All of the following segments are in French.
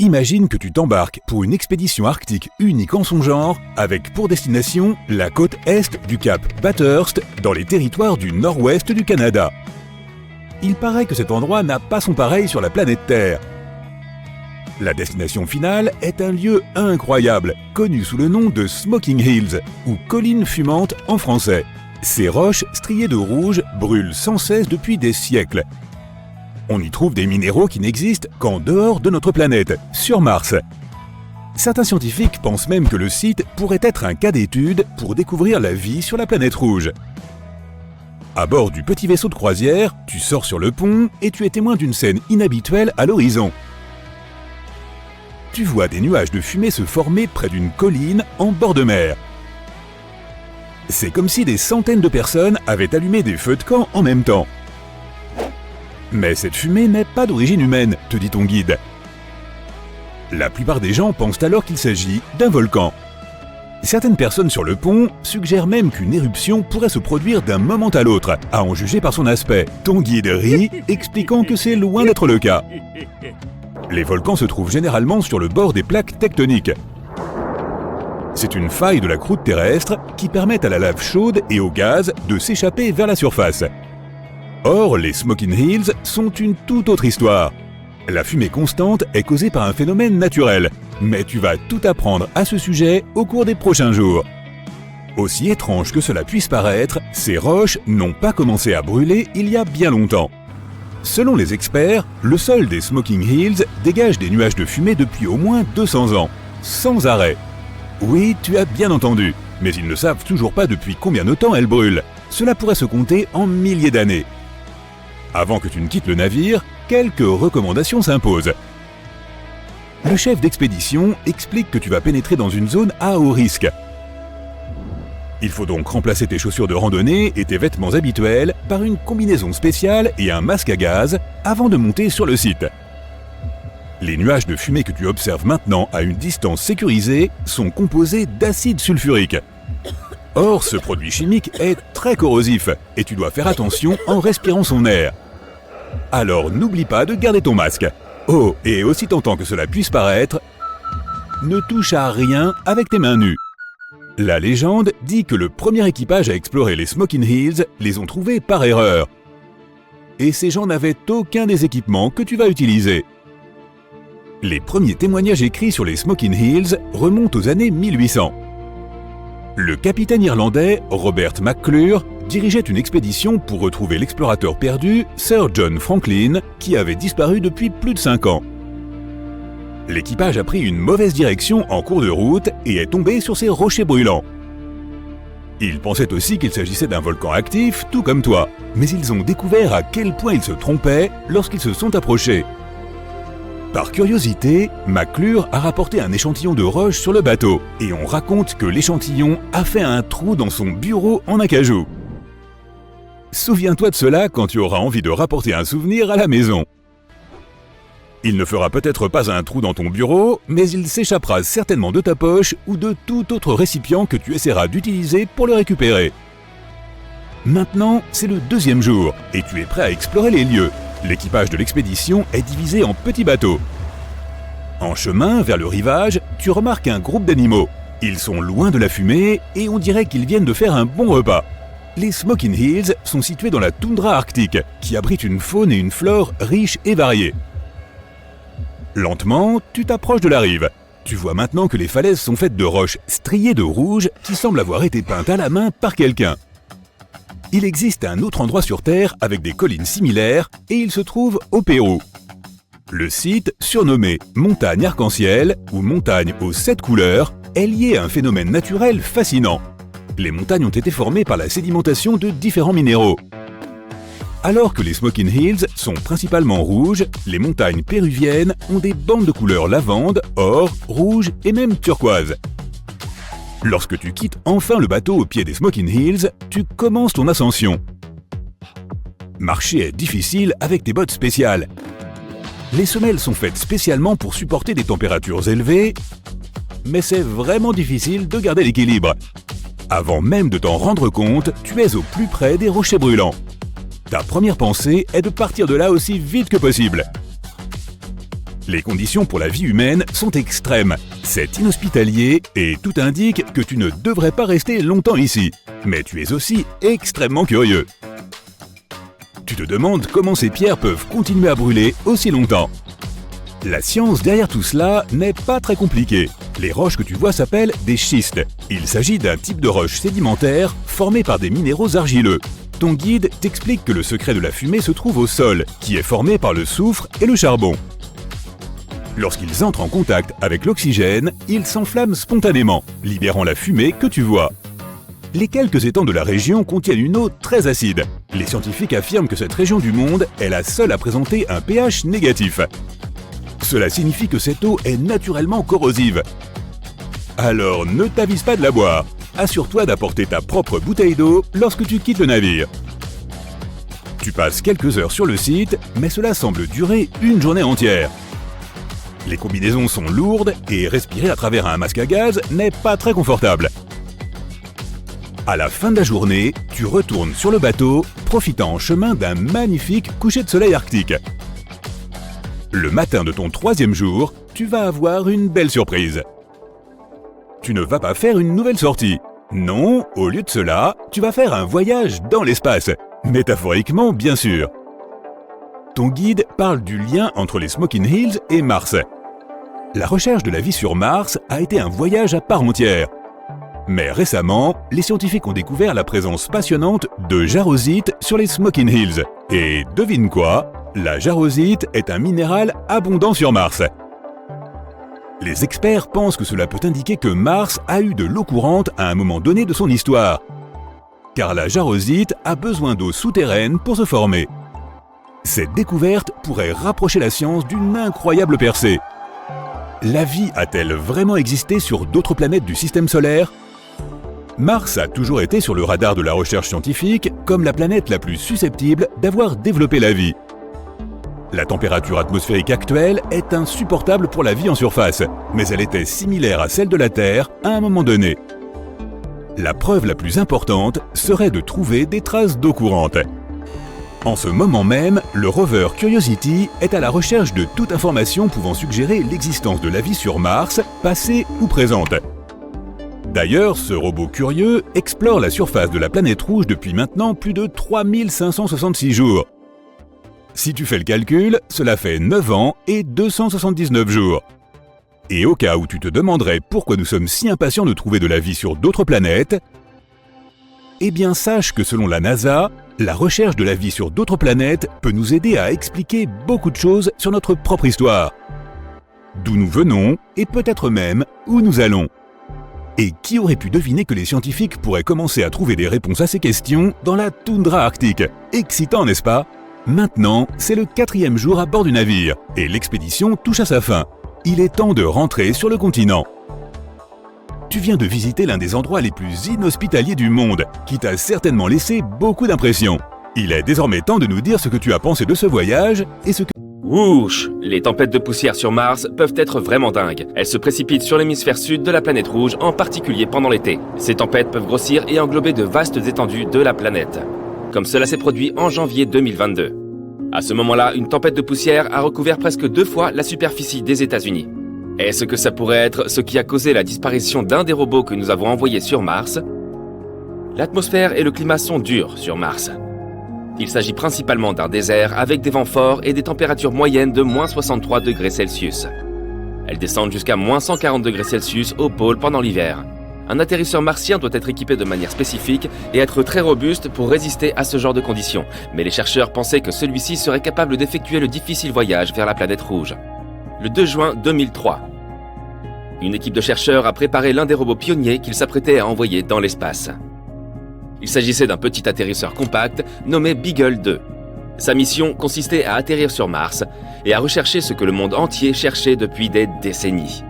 Imagine que tu t'embarques pour une expédition arctique unique en son genre, avec pour destination la côte est du cap Bathurst, dans les territoires du nord-ouest du Canada. Il paraît que cet endroit n'a pas son pareil sur la planète Terre. La destination finale est un lieu incroyable, connu sous le nom de Smoking Hills, ou collines fumantes en français. Ces roches striées de rouge brûlent sans cesse depuis des siècles. On y trouve des minéraux qui n'existent qu'en dehors de notre planète, sur Mars. Certains scientifiques pensent même que le site pourrait être un cas d'étude pour découvrir la vie sur la planète rouge. À bord du petit vaisseau de croisière, tu sors sur le pont et tu es témoin d'une scène inhabituelle à l'horizon. Tu vois des nuages de fumée se former près d'une colline en bord de mer. C'est comme si des centaines de personnes avaient allumé des feux de camp en même temps. Mais cette fumée n'est pas d'origine humaine, te dit ton guide. La plupart des gens pensent alors qu'il s'agit d'un volcan. Certaines personnes sur le pont suggèrent même qu'une éruption pourrait se produire d'un moment à l'autre, à en juger par son aspect. Ton guide rit, expliquant que c'est loin d'être le cas. Les volcans se trouvent généralement sur le bord des plaques tectoniques. C'est une faille de la croûte terrestre qui permet à la lave chaude et au gaz de s'échapper vers la surface. Or, les Smoking Hills sont une toute autre histoire. La fumée constante est causée par un phénomène naturel, mais tu vas tout apprendre à ce sujet au cours des prochains jours. Aussi étrange que cela puisse paraître, ces roches n'ont pas commencé à brûler il y a bien longtemps. Selon les experts, le sol des Smoking Hills dégage des nuages de fumée depuis au moins 200 ans, sans arrêt. Oui, tu as bien entendu, mais ils ne savent toujours pas depuis combien de temps elles brûlent. Cela pourrait se compter en milliers d'années. Avant que tu ne quittes le navire, quelques recommandations s'imposent. Le chef d'expédition explique que tu vas pénétrer dans une zone à haut risque. Il faut donc remplacer tes chaussures de randonnée et tes vêtements habituels par une combinaison spéciale et un masque à gaz avant de monter sur le site. Les nuages de fumée que tu observes maintenant à une distance sécurisée sont composés d'acide sulfurique. Or, ce produit chimique est très corrosif et tu dois faire attention en respirant son air. Alors n'oublie pas de garder ton masque. Oh, et aussi tentant que cela puisse paraître, ne touche à rien avec tes mains nues. La légende dit que le premier équipage à explorer les Smoking Hills les ont trouvés par erreur. Et ces gens n'avaient aucun des équipements que tu vas utiliser. Les premiers témoignages écrits sur les Smoking Hills remontent aux années 1800. Le capitaine irlandais Robert McClure dirigeait une expédition pour retrouver l'explorateur perdu Sir John Franklin qui avait disparu depuis plus de 5 ans. L'équipage a pris une mauvaise direction en cours de route et est tombé sur ces rochers brûlants. Ils pensaient aussi qu'il s'agissait d'un volcan actif, tout comme toi, mais ils ont découvert à quel point ils se trompaient lorsqu'ils se sont approchés. Par curiosité, McClure a rapporté un échantillon de roche sur le bateau et on raconte que l'échantillon a fait un trou dans son bureau en acajou. Souviens-toi de cela quand tu auras envie de rapporter un souvenir à la maison. Il ne fera peut-être pas un trou dans ton bureau, mais il s'échappera certainement de ta poche ou de tout autre récipient que tu essaieras d'utiliser pour le récupérer. Maintenant, c'est le deuxième jour et tu es prêt à explorer les lieux. L'équipage de l'expédition est divisé en petits bateaux. En chemin vers le rivage, tu remarques un groupe d'animaux. Ils sont loin de la fumée et on dirait qu'ils viennent de faire un bon repas. Les Smoking Hills sont situés dans la toundra arctique, qui abrite une faune et une flore riches et variées. Lentement, tu t'approches de la rive. Tu vois maintenant que les falaises sont faites de roches striées de rouge qui semblent avoir été peintes à la main par quelqu'un. Il existe un autre endroit sur Terre avec des collines similaires et il se trouve au Pérou. Le site, surnommé Montagne Arc-en-Ciel ou Montagne aux 7 couleurs, est lié à un phénomène naturel fascinant. Les montagnes ont été formées par la sédimentation de différents minéraux. Alors que les Smoking Hills sont principalement rouges, les montagnes péruviennes ont des bandes de couleurs lavande, or, rouge et même turquoise. Lorsque tu quittes enfin le bateau au pied des Smoking Hills, tu commences ton ascension. Marcher est difficile avec tes bottes spéciales. Les semelles sont faites spécialement pour supporter des températures élevées, mais c'est vraiment difficile de garder l'équilibre. Avant même de t'en rendre compte, tu es au plus près des rochers brûlants. Ta première pensée est de partir de là aussi vite que possible. Les conditions pour la vie humaine sont extrêmes. C'est inhospitalier et tout indique que tu ne devrais pas rester longtemps ici. Mais tu es aussi extrêmement curieux. Tu te demandes comment ces pierres peuvent continuer à brûler aussi longtemps. La science derrière tout cela n'est pas très compliquée. Les roches que tu vois s'appellent des schistes. Il s'agit d'un type de roche sédimentaire formé par des minéraux argileux. Ton guide t'explique que le secret de la fumée se trouve au sol, qui est formé par le soufre et le charbon. Lorsqu'ils entrent en contact avec l'oxygène, ils s'enflamment spontanément, libérant la fumée que tu vois. Les quelques étangs de la région contiennent une eau très acide. Les scientifiques affirment que cette région du monde est la seule à présenter un pH négatif. Cela signifie que cette eau est naturellement corrosive. Alors ne t'avise pas de la boire. Assure-toi d'apporter ta propre bouteille d'eau lorsque tu quittes le navire. Tu passes quelques heures sur le site, mais cela semble durer une journée entière. Les combinaisons sont lourdes et respirer à travers un masque à gaz n'est pas très confortable. À la fin de la journée, tu retournes sur le bateau, profitant en chemin d'un magnifique coucher de soleil arctique. Le matin de ton 3e jour, tu vas avoir une belle surprise. Tu ne vas pas faire une nouvelle sortie. Non, au lieu de cela, tu vas faire un voyage dans l'espace. Métaphoriquement, bien sûr. Ton guide parle du lien entre les Smoking Hills et Mars. La recherche de la vie sur Mars a été un voyage à part entière. Mais récemment, les scientifiques ont découvert la présence passionnante de jarosite sur les Smoking Hills. Et devine quoi? La jarosite est un minéral abondant sur Mars. Les experts pensent que cela peut indiquer que Mars a eu de l'eau courante à un moment donné de son histoire. Car la jarosite a besoin d'eau souterraine pour se former. Cette découverte pourrait rapprocher la science d'une incroyable percée. La vie a-t-elle vraiment existé sur d'autres planètes du système solaire? Mars a toujours été sur le radar de la recherche scientifique comme la planète la plus susceptible d'avoir développé la vie. La température atmosphérique actuelle est insupportable pour la vie en surface, mais elle était similaire à celle de la Terre à un moment donné. La preuve la plus importante serait de trouver des traces d'eau courante. En ce moment même, le rover Curiosity est à la recherche de toute information pouvant suggérer l'existence de la vie sur Mars, passée ou présente. D'ailleurs, ce robot curieux explore la surface de la planète rouge depuis maintenant plus de 3566 jours. Si tu fais le calcul, cela fait 9 ans et 279 jours. Et au cas où tu te demanderais pourquoi nous sommes si impatients de trouver de la vie sur d'autres planètes, eh bien sache que selon la NASA, la recherche de la vie sur d'autres planètes peut nous aider à expliquer beaucoup de choses sur notre propre histoire. D'où nous venons et peut-être même où nous allons. Et qui aurait pu deviner que les scientifiques pourraient commencer à trouver des réponses à ces questions dans la toundra arctique? Excitant, n'est-ce pas? Maintenant, c'est le 4e jour à bord du navire et l'expédition touche à sa fin. Il est temps de rentrer sur le continent. Tu viens de visiter l'un des endroits les plus inhospitaliers du monde, qui t'a certainement laissé beaucoup d'impressions. Il est désormais temps de nous dire ce que tu as pensé de ce voyage et ce que... Wouch! Les tempêtes de poussière sur Mars peuvent être vraiment dingues. Elles se précipitent sur l'hémisphère sud de la planète rouge, en particulier pendant l'été. Ces tempêtes peuvent grossir et englober de vastes étendues de la planète, comme cela s'est produit en janvier 2022. À ce moment-là, une tempête de poussière a recouvert presque 2 fois la superficie des États-Unis. Est-ce que ça pourrait être ce qui a causé la disparition d'un des robots que nous avons envoyés sur Mars? L'atmosphère et le climat sont durs sur Mars. Il s'agit principalement d'un désert avec des vents forts et des températures moyennes de moins 63 degrés Celsius. Elles descendent jusqu'à moins 140 degrés Celsius au pôle pendant l'hiver. Un atterrisseur martien doit être équipé de manière spécifique et être très robuste pour résister à ce genre de conditions. Mais les chercheurs pensaient que celui-ci serait capable d'effectuer le difficile voyage vers la planète rouge. Le 2 juin 2003, une équipe de chercheurs a préparé l'un des robots pionniers qu'ils s'apprêtaient à envoyer dans l'espace. Il s'agissait d'un petit atterrisseur compact nommé Beagle 2. Sa mission consistait à atterrir sur Mars et à rechercher ce que le monde entier cherchait depuis des décennies: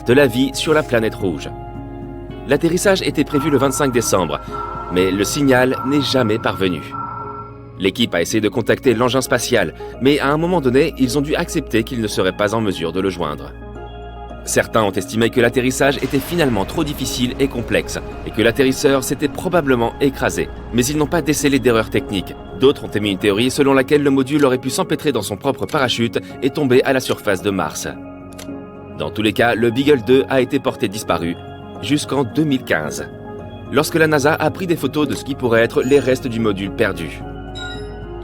de la vie sur la planète rouge. L'atterrissage était prévu le 25 décembre, mais le signal n'est jamais parvenu. L'équipe a essayé de contacter l'engin spatial, mais à un moment donné, ils ont dû accepter qu'ils ne seraient pas en mesure de le joindre. Certains ont estimé que l'atterrissage était finalement trop difficile et complexe, et que l'atterrisseur s'était probablement écrasé. Mais ils n'ont pas décelé d'erreur technique. D'autres ont émis une théorie selon laquelle le module aurait pu s'empêtrer dans son propre parachute et tomber à la surface de Mars. Dans tous les cas, le Beagle 2 a été porté disparu jusqu'en 2015, lorsque la NASA a pris des photos de ce qui pourrait être les restes du module perdu.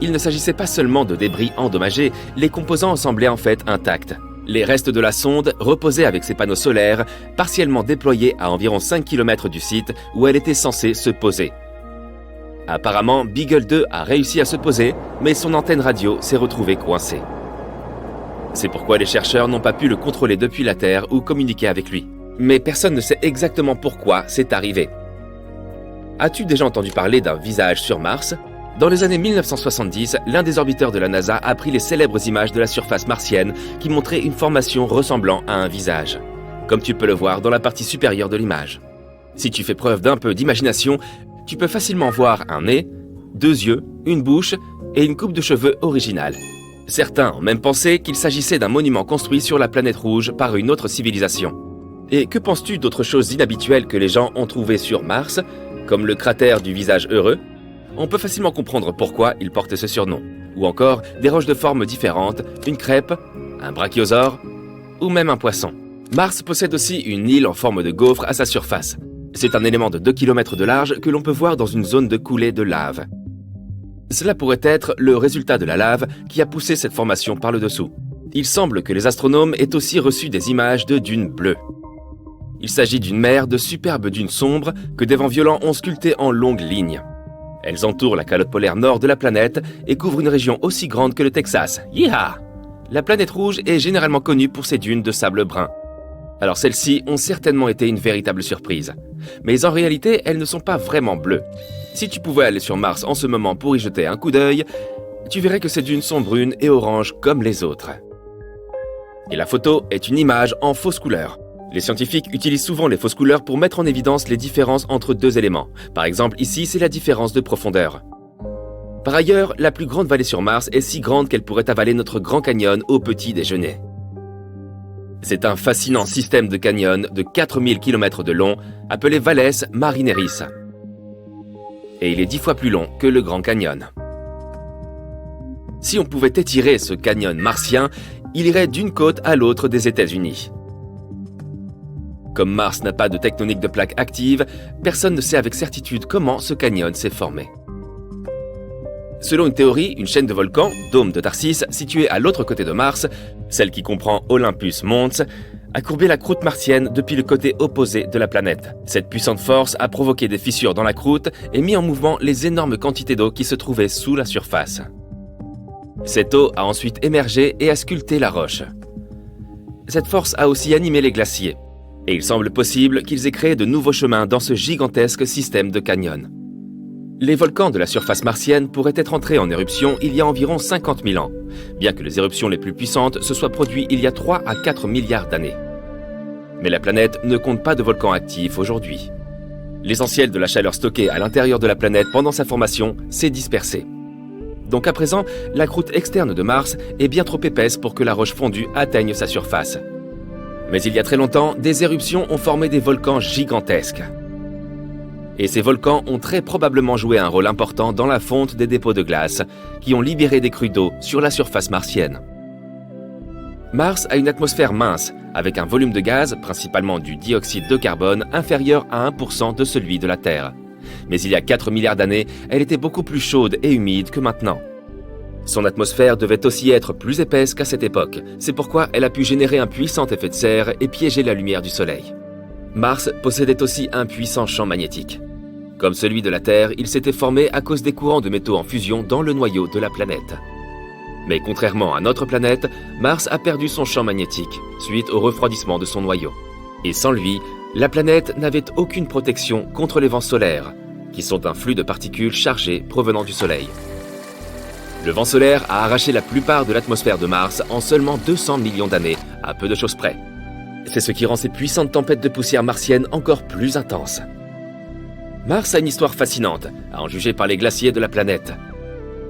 Il ne s'agissait pas seulement de débris endommagés, les composants semblaient en fait intacts. Les restes de la sonde reposaient avec ses panneaux solaires, partiellement déployés à environ 5 km du site où elle était censée se poser. Apparemment, Beagle 2 a réussi à se poser, mais son antenne radio s'est retrouvée coincée. C'est pourquoi les chercheurs n'ont pas pu le contrôler depuis la Terre ou communiquer avec lui. Mais personne ne sait exactement pourquoi c'est arrivé. As-tu déjà entendu parler d'un visage sur Mars ? Dans les années 1970, l'un des orbiteurs de la NASA a pris les célèbres images de la surface martienne qui montraient une formation ressemblant à un visage, comme tu peux le voir dans la partie supérieure de l'image. Si tu fais preuve d'un peu d'imagination, tu peux facilement voir un nez, 2 yeux, une bouche et une coupe de cheveux originale. Certains ont même pensé qu'il s'agissait d'un monument construit sur la planète rouge par une autre civilisation. Et que penses-tu d'autres choses inhabituelles que les gens ont trouvées sur Mars, comme le cratère du visage heureux ? On peut facilement comprendre pourquoi il porte ce surnom. Ou encore des roches de formes différentes, une crêpe, un brachiosaure ou même un poisson. Mars possède aussi une île en forme de gaufre à sa surface. C'est un élément de 2 km de large que l'on peut voir dans une zone de coulée de lave. Cela pourrait être le résultat de la lave qui a poussé cette formation par le dessous. Il semble que les astronomes aient aussi reçu des images de dunes bleues. Il s'agit d'une mer de superbes dunes sombres que des vents violents ont sculptées en longues lignes. Elles entourent la calotte polaire nord de la planète et couvrent une région aussi grande que le Texas. Yeeha! La planète rouge est généralement connue pour ses dunes de sable brun. Alors celles-ci ont certainement été une véritable surprise. Mais en réalité, elles ne sont pas vraiment bleues. Si tu pouvais aller sur Mars en ce moment pour y jeter un coup d'œil, tu verrais que ces dunes sont brunes et oranges comme les autres. Et la photo est une image en fausse couleur. Les scientifiques utilisent souvent les fausses couleurs pour mettre en évidence les différences entre 2 éléments. Par exemple, ici, c'est la différence de profondeur. Par ailleurs, la plus grande vallée sur Mars est si grande qu'elle pourrait avaler notre Grand Canyon au petit déjeuner. C'est un fascinant système de canyon de 4000 km de long, appelé Valles Marineris. Et il est 10 fois plus long que le Grand Canyon. Si on pouvait étirer ce canyon martien, il irait d'une côte à l'autre des États-Unis. Comme Mars n'a pas de tectonique de plaques active, personne ne sait avec certitude comment ce canyon s'est formé. Selon une théorie, une chaîne de volcans, Dôme de Tharsis, située à l'autre côté de Mars, celle qui comprend Olympus Mons, a courbé la croûte martienne depuis le côté opposé de la planète. Cette puissante force a provoqué des fissures dans la croûte et mis en mouvement les énormes quantités d'eau qui se trouvaient sous la surface. Cette eau a ensuite émergé et a sculpté la roche. Cette force a aussi animé les glaciers. Et il semble possible qu'ils aient créé de nouveaux chemins dans ce gigantesque système de canyons. Les volcans de la surface martienne pourraient être entrés en éruption il y a environ 50 000 ans, bien que les éruptions les plus puissantes se soient produites il y a 3 à 4 milliards d'années. Mais la planète ne compte pas de volcans actifs aujourd'hui. L'essentiel de la chaleur stockée à l'intérieur de la planète pendant sa formation s'est dispersé. Donc à présent, la croûte externe de Mars est bien trop épaisse pour que la roche fondue atteigne sa surface. Mais il y a très longtemps, des éruptions ont formé des volcans gigantesques. Et ces volcans ont très probablement joué un rôle important dans la fonte des dépôts de glace, qui ont libéré des crues d'eau sur la surface martienne. Mars a une atmosphère mince, avec un volume de gaz, principalement du dioxyde de carbone, inférieur à 1% de celui de la Terre. Mais il y a 4 milliards d'années, elle était beaucoup plus chaude et humide que maintenant. Son atmosphère devait aussi être plus épaisse qu'à cette époque. C'est pourquoi elle a pu générer un puissant effet de serre et piéger la lumière du Soleil. Mars possédait aussi un puissant champ magnétique. Comme celui de la Terre, il s'était formé à cause des courants de métaux en fusion dans le noyau de la planète. Mais contrairement à notre planète, Mars a perdu son champ magnétique suite au refroidissement de son noyau. Et sans lui, la planète n'avait aucune protection contre les vents solaires, qui sont un flux de particules chargées provenant du Soleil. Le vent solaire a arraché la plupart de l'atmosphère de Mars en seulement 200 millions d'années, à peu de choses près. C'est ce qui rend ces puissantes tempêtes de poussière martienne encore plus intenses. Mars a une histoire fascinante, à en juger par les glaciers de la planète.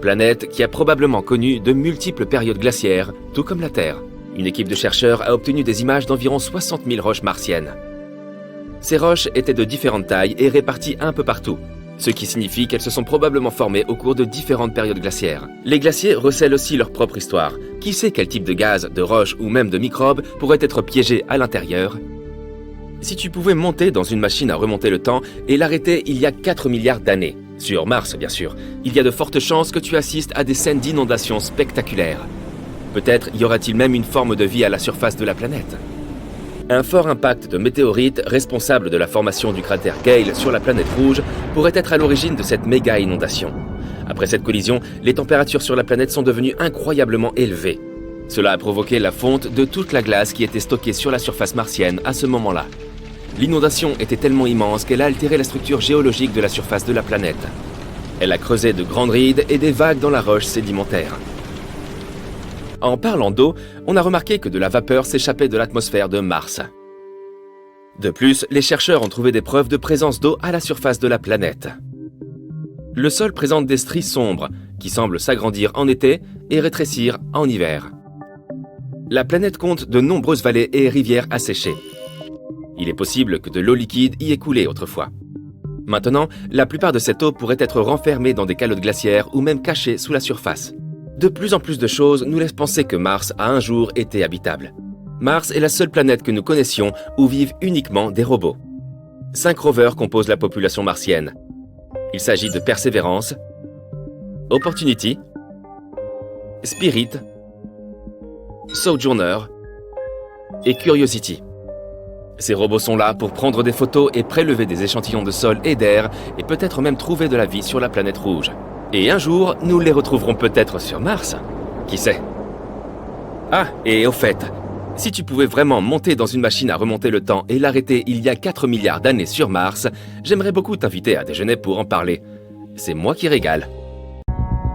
Planète qui a probablement connu de multiples périodes glaciaires, tout comme la Terre. Une équipe de chercheurs a obtenu des images d'environ 60 000 roches martiennes. Ces roches étaient de différentes tailles et réparties un peu partout, ce qui signifie qu'elles se sont probablement formées au cours de différentes périodes glaciaires. Les glaciers recèlent aussi leur propre histoire. Qui sait quel type de gaz, de roches ou même de microbes pourrait être piégé à l'intérieur? Si tu pouvais monter dans une machine à remonter le temps et l'arrêter il y a 4 milliards d'années, sur Mars bien sûr, il y a de fortes chances que tu assistes à des scènes d'inondations spectaculaires. Peut-être y aura-t-il même une forme de vie à la surface de la planète. Un fort impact de météorites responsable de la formation du cratère Gale sur la planète rouge pourrait être à l'origine de cette méga inondation. Après cette collision, les températures sur la planète sont devenues incroyablement élevées. Cela a provoqué la fonte de toute la glace qui était stockée sur la surface martienne à ce moment-là. L'inondation était tellement immense qu'elle a altéré la structure géologique de la surface de la planète. Elle a creusé de grandes rides et des vagues dans la roche sédimentaire. En parlant d'eau, on a remarqué que de la vapeur s'échappait de l'atmosphère de Mars. De plus, les chercheurs ont trouvé des preuves de présence d'eau à la surface de la planète. Le sol présente des stries sombres qui semblent s'agrandir en été et rétrécir en hiver. La planète compte de nombreuses vallées et rivières asséchées. Il est possible que de l'eau liquide y ait coulé autrefois. Maintenant, la plupart de cette eau pourrait être renfermée dans des calottes glaciaires ou même cachée sous la surface. De plus en plus de choses nous laissent penser que Mars a un jour été habitable. Mars est la seule planète que nous connaissions où vivent uniquement des robots. 5 rovers composent la population martienne. Il s'agit de Perseverance, Opportunity, Spirit, Sojourner et Curiosity. Ces robots sont là pour prendre des photos et prélever des échantillons de sol et d'air et peut-être même trouver de la vie sur la planète rouge. Et un jour, nous les retrouverons peut-être sur Mars. Qui sait? Ah, et au fait, si tu pouvais vraiment monter dans une machine à remonter le temps et l'arrêter il y a 4 milliards d'années sur Mars, j'aimerais beaucoup t'inviter à déjeuner pour en parler. C'est moi qui régale.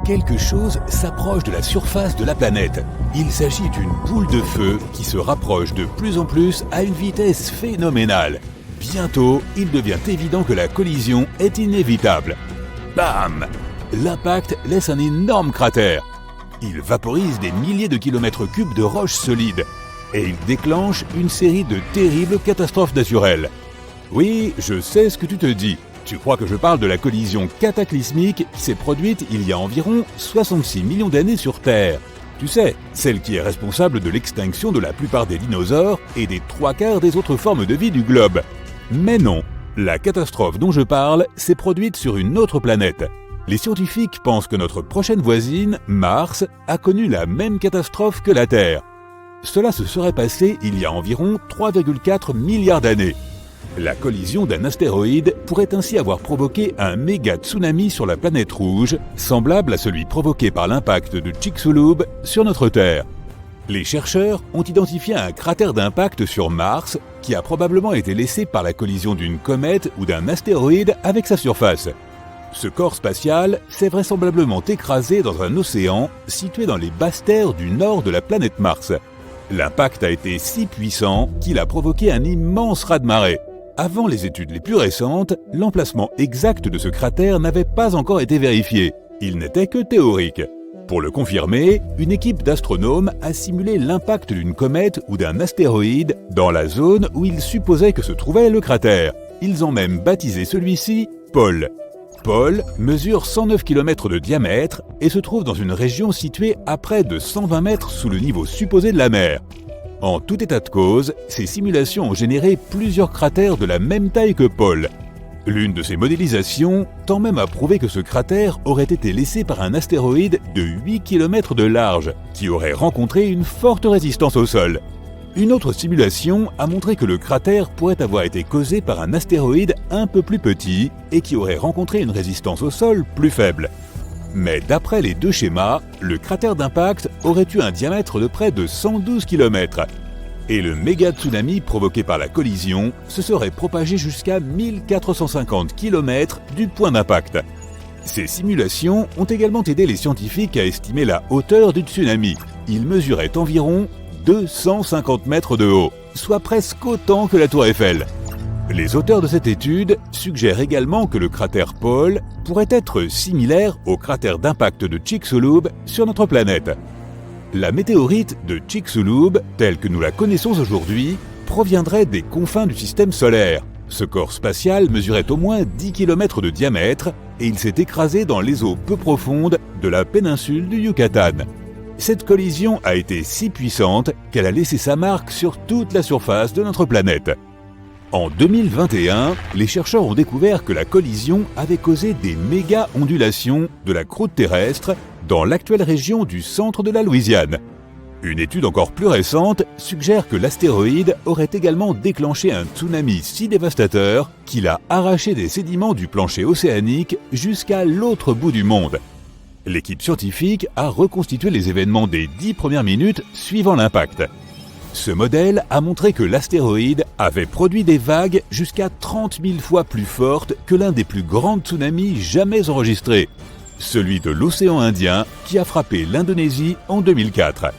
Quelque chose s'approche de la surface de la planète. Il s'agit d'une boule de feu qui se rapproche de plus en plus à une vitesse phénoménale. Bientôt, il devient évident que la collision est inévitable. Bam! L'impact laisse un énorme cratère. Il vaporise des milliers de kilomètres cubes de roches solides et il déclenche une série de terribles catastrophes naturelles. Oui, je sais ce que tu te dis. Tu crois que je parle de la collision cataclysmique qui s'est produite il y a environ 66 millions d'années sur Terre. Tu sais, celle qui est responsable de l'extinction de la plupart des dinosaures et des 3/4 des autres formes de vie du globe. Mais non, la catastrophe dont je parle s'est produite sur une autre planète. Les scientifiques pensent que notre prochaine voisine, Mars, a connu la même catastrophe que la Terre. Cela se serait passé il y a environ 3,4 milliards d'années. La collision d'un astéroïde pourrait ainsi avoir provoqué un méga tsunami sur la planète rouge, semblable à celui provoqué par l'impact de Chicxulub sur notre Terre. Les chercheurs ont identifié un cratère d'impact sur Mars qui a probablement été laissé par la collision d'une comète ou d'un astéroïde avec sa surface. Ce corps spatial s'est vraisemblablement écrasé dans un océan situé dans les basses terres du nord de la planète Mars. L'impact a été si puissant qu'il a provoqué un immense raz-de-marée. Avant les études les plus récentes, l'emplacement exact de ce cratère n'avait pas encore été vérifié. Il n'était que théorique. Pour le confirmer, une équipe d'astronomes a simulé l'impact d'une comète ou d'un astéroïde dans la zone où ils supposaient que se trouvait le cratère. Ils ont même baptisé celui-ci Pôle. Pôle mesure 109 km de diamètre et se trouve dans une région située à près de 120 mètres sous le niveau supposé de la mer. En tout état de cause, ces simulations ont généré plusieurs cratères de la même taille que Pôle. L'une de ces modélisations tend même à prouver que ce cratère aurait été laissé par un astéroïde de 8 km de large, qui aurait rencontré une forte résistance au sol. Une autre simulation a montré que le cratère pourrait avoir été causé par un astéroïde un peu plus petit et qui aurait rencontré une résistance au sol plus faible. Mais d'après les deux schémas, le cratère d'impact aurait eu un diamètre de près de 112 km. Et le méga tsunami provoqué par la collision se serait propagé jusqu'à 1450 km du point d'impact. Ces simulations ont également aidé les scientifiques à estimer la hauteur du tsunami. Il mesurait environ 250 mètres de haut, soit presque autant que la Tour Eiffel. Les auteurs de cette étude suggèrent également que le cratère Pôle pourrait être similaire au cratère d'impact de Chicxulub sur notre planète. La météorite de Chicxulub, telle que nous la connaissons aujourd'hui, proviendrait des confins du système solaire. Ce corps spatial mesurait au moins 10 km de diamètre et il s'est écrasé dans les eaux peu profondes de la péninsule du Yucatan. Cette collision a été si puissante qu'elle a laissé sa marque sur toute la surface de notre planète. En 2021, les chercheurs ont découvert que la collision avait causé des méga-ondulations de la croûte terrestre dans l'actuelle région du centre de la Louisiane. Une étude encore plus récente suggère que l'astéroïde aurait également déclenché un tsunami si dévastateur qu'il a arraché des sédiments du plancher océanique jusqu'à l'autre bout du monde. L'équipe scientifique a reconstitué les événements des 10 premières minutes suivant l'impact. Ce modèle a montré que l'astéroïde avait produit des vagues jusqu'à 30 000 fois plus fortes que l'un des plus grands tsunamis jamais enregistrés, celui de l'océan Indien qui a frappé l'Indonésie en 2004.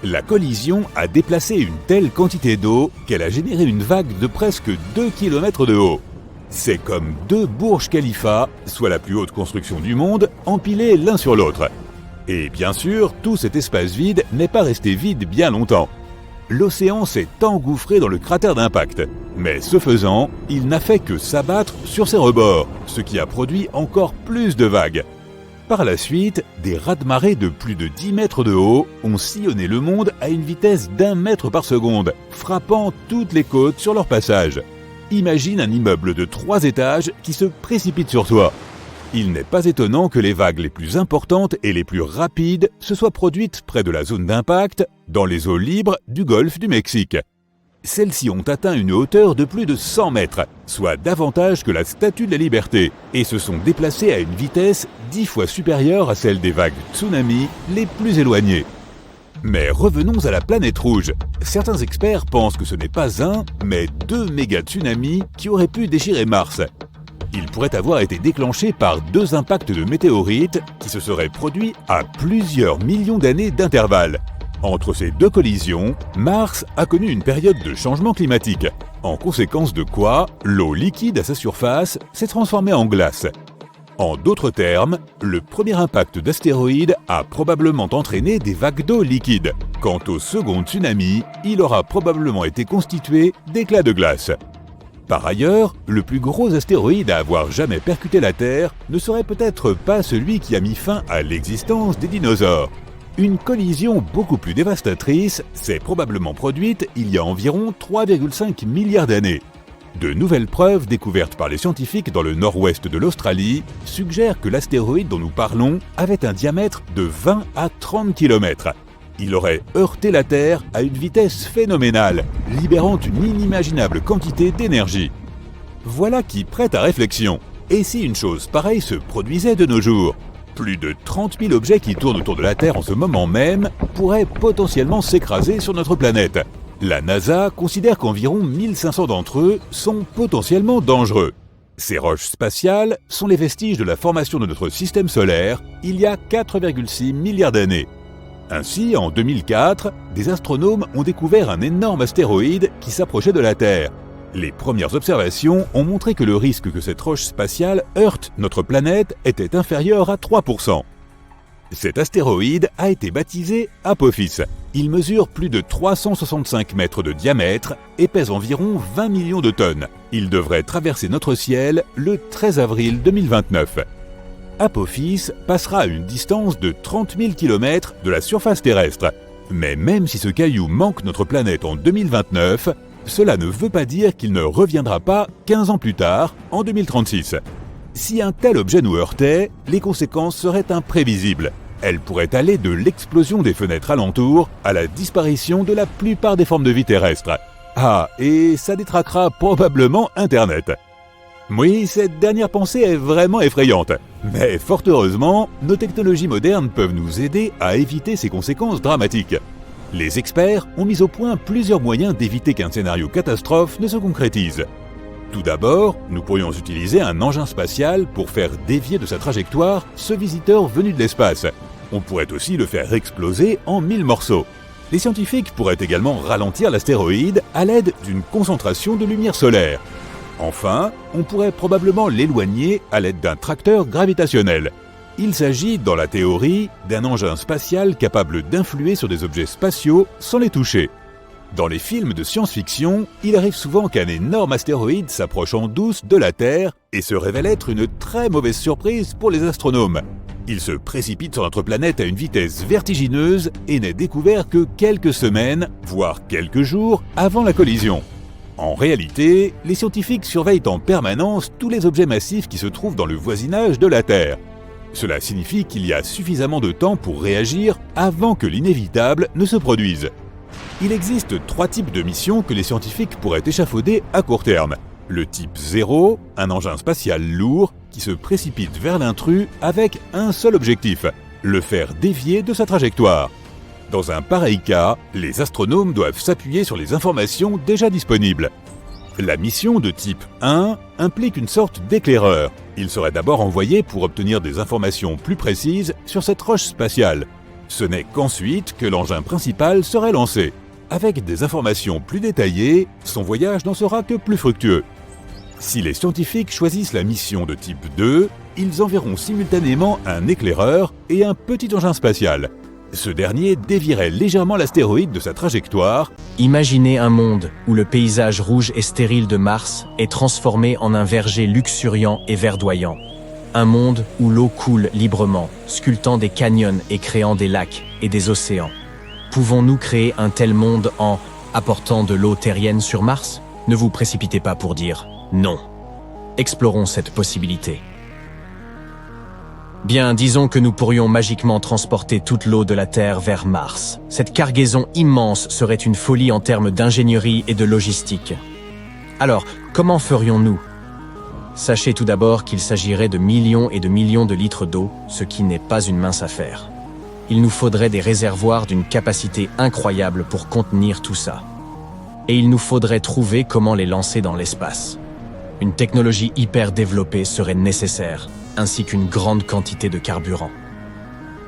La collision a déplacé une telle quantité d'eau qu'elle a généré une vague de presque 2 km de haut. C'est comme 2 Burj Khalifa, soit la plus haute construction du monde, empilés l'un sur l'autre. Et bien sûr, tout cet espace vide n'est pas resté vide bien longtemps. L'océan s'est engouffré dans le cratère d'impact, mais ce faisant, il n'a fait que s'abattre sur ses rebords, ce qui a produit encore plus de vagues. Par la suite, des raz-de-marée de plus de 10 mètres de haut ont sillonné le monde à une vitesse d'1 mètre par seconde, frappant toutes les côtes sur leur passage. Imagine un immeuble de 3 étages qui se précipite sur toi. Il n'est pas étonnant que les vagues les plus importantes et les plus rapides se soient produites près de la zone d'impact, dans les eaux libres du golfe du Mexique. Celles-ci ont atteint une hauteur de plus de 100 mètres, soit davantage que la Statue de la Liberté, et se sont déplacées à une vitesse 10 fois supérieure à celle des vagues tsunamis les plus éloignées. Mais revenons à la planète rouge. Certains experts pensent que ce n'est pas un, mais 2 méga-tsunamis qui auraient pu déchirer Mars. Ils pourraient avoir été déclenchés par 2 impacts de météorites qui se seraient produits à plusieurs millions d'années d'intervalle. Entre ces 2 collisions, Mars a connu une période de changement climatique, en conséquence de quoi l'eau liquide à sa surface s'est transformée en glace. En d'autres termes, le premier impact d'astéroïde a probablement entraîné des vagues d'eau liquide. Quant au second tsunami, il aura probablement été constitué d'éclats de glace. Par ailleurs, le plus gros astéroïde à avoir jamais percuté la Terre ne serait peut-être pas celui qui a mis fin à l'existence des dinosaures. Une collision beaucoup plus dévastatrice s'est probablement produite il y a environ 3,5 milliards d'années. De nouvelles preuves découvertes par les scientifiques dans le nord-ouest de l'Australie suggèrent que l'astéroïde dont nous parlons avait un diamètre de 20 à 30 km. Il aurait heurté la Terre à une vitesse phénoménale, libérant une inimaginable quantité d'énergie. Voilà qui prête à réflexion. Et si une chose pareille se produisait de nos jours ? Plus de 30 000 objets qui tournent autour de la Terre en ce moment même pourraient potentiellement s'écraser sur notre planète. La NASA considère qu'environ 1500 d'entre eux sont potentiellement dangereux. Ces roches spatiales sont les vestiges de la formation de notre système solaire il y a 4,6 milliards d'années. Ainsi, en 2004, des astronomes ont découvert un énorme astéroïde qui s'approchait de la Terre. Les premières observations ont montré que le risque que cette roche spatiale heurte notre planète était inférieur à 3%. Cet astéroïde a été baptisé Apophis. Il mesure plus de 365 mètres de diamètre et pèse environ 20 millions de tonnes. Il devrait traverser notre ciel le 13 avril 2029. Apophis passera à une distance de 30 000 km de la surface terrestre. Mais même si ce caillou manque notre planète en 2029, cela ne veut pas dire qu'il ne reviendra pas 15 ans plus tard, en 2036. Si un tel objet nous heurtait, les conséquences seraient imprévisibles. Elles pourraient aller de l'explosion des fenêtres alentours à la disparition de la plupart des formes de vie terrestres. Ah, et ça détraquera probablement Internet. Oui, cette dernière pensée est vraiment effrayante. Mais fort heureusement, nos technologies modernes peuvent nous aider à éviter ces conséquences dramatiques. Les experts ont mis au point plusieurs moyens d'éviter qu'un scénario catastrophe ne se concrétise. Tout d'abord, nous pourrions utiliser un engin spatial pour faire dévier de sa trajectoire ce visiteur venu de l'espace. On pourrait aussi le faire exploser en 1000 morceaux. Les scientifiques pourraient également ralentir l'astéroïde à l'aide d'une concentration de lumière solaire. Enfin, on pourrait probablement l'éloigner à l'aide d'un tracteur gravitationnel. Il s'agit, dans la théorie, d'un engin spatial capable d'influer sur des objets spatiaux sans les toucher. Dans les films de science-fiction, il arrive souvent qu'un énorme astéroïde s'approche en douce de la Terre et se révèle être une très mauvaise surprise pour les astronomes. Il se précipite sur notre planète à une vitesse vertigineuse et n'est découvert que quelques semaines, voire quelques jours, avant la collision. En réalité, les scientifiques surveillent en permanence tous les objets massifs qui se trouvent dans le voisinage de la Terre. Cela signifie qu'il y a suffisamment de temps pour réagir avant que l'inévitable ne se produise. Il existe 3 types de missions que les scientifiques pourraient échafauder à court terme. Le type 0, un engin spatial lourd qui se précipite vers l'intrus avec un seul objectif, le faire dévier de sa trajectoire. Dans un pareil cas, les astronomes doivent s'appuyer sur les informations déjà disponibles. La mission de type 1 implique une sorte d'éclaireur. Il serait d'abord envoyé pour obtenir des informations plus précises sur cette roche spatiale. Ce n'est qu'ensuite que l'engin principal serait lancé. Avec des informations plus détaillées, son voyage n'en sera que plus fructueux. Si les scientifiques choisissent la mission de type 2, ils enverront simultanément un éclaireur et un petit engin spatial. Ce dernier dévierait légèrement l'astéroïde de sa trajectoire. Imaginez un monde où le paysage rouge et stérile de Mars est transformé en un verger luxuriant et verdoyant. Un monde où l'eau coule librement, sculptant des canyons et créant des lacs et des océans. Pouvons-nous créer un tel monde en apportant de l'eau terrienne sur Mars? Ne vous précipitez pas pour dire non. Explorons cette possibilité. Bien, disons que nous pourrions magiquement transporter toute l'eau de la Terre vers Mars. Cette cargaison immense serait une folie en termes d'ingénierie et de logistique. Alors, comment ferions-nous? Sachez tout d'abord qu'il s'agirait de millions et de millions de litres d'eau, ce qui n'est pas une mince affaire. Il nous faudrait des réservoirs d'une capacité incroyable pour contenir tout ça. Et il nous faudrait trouver comment les lancer dans l'espace. Une technologie hyper développée serait nécessaire, ainsi qu'une grande quantité de carburant.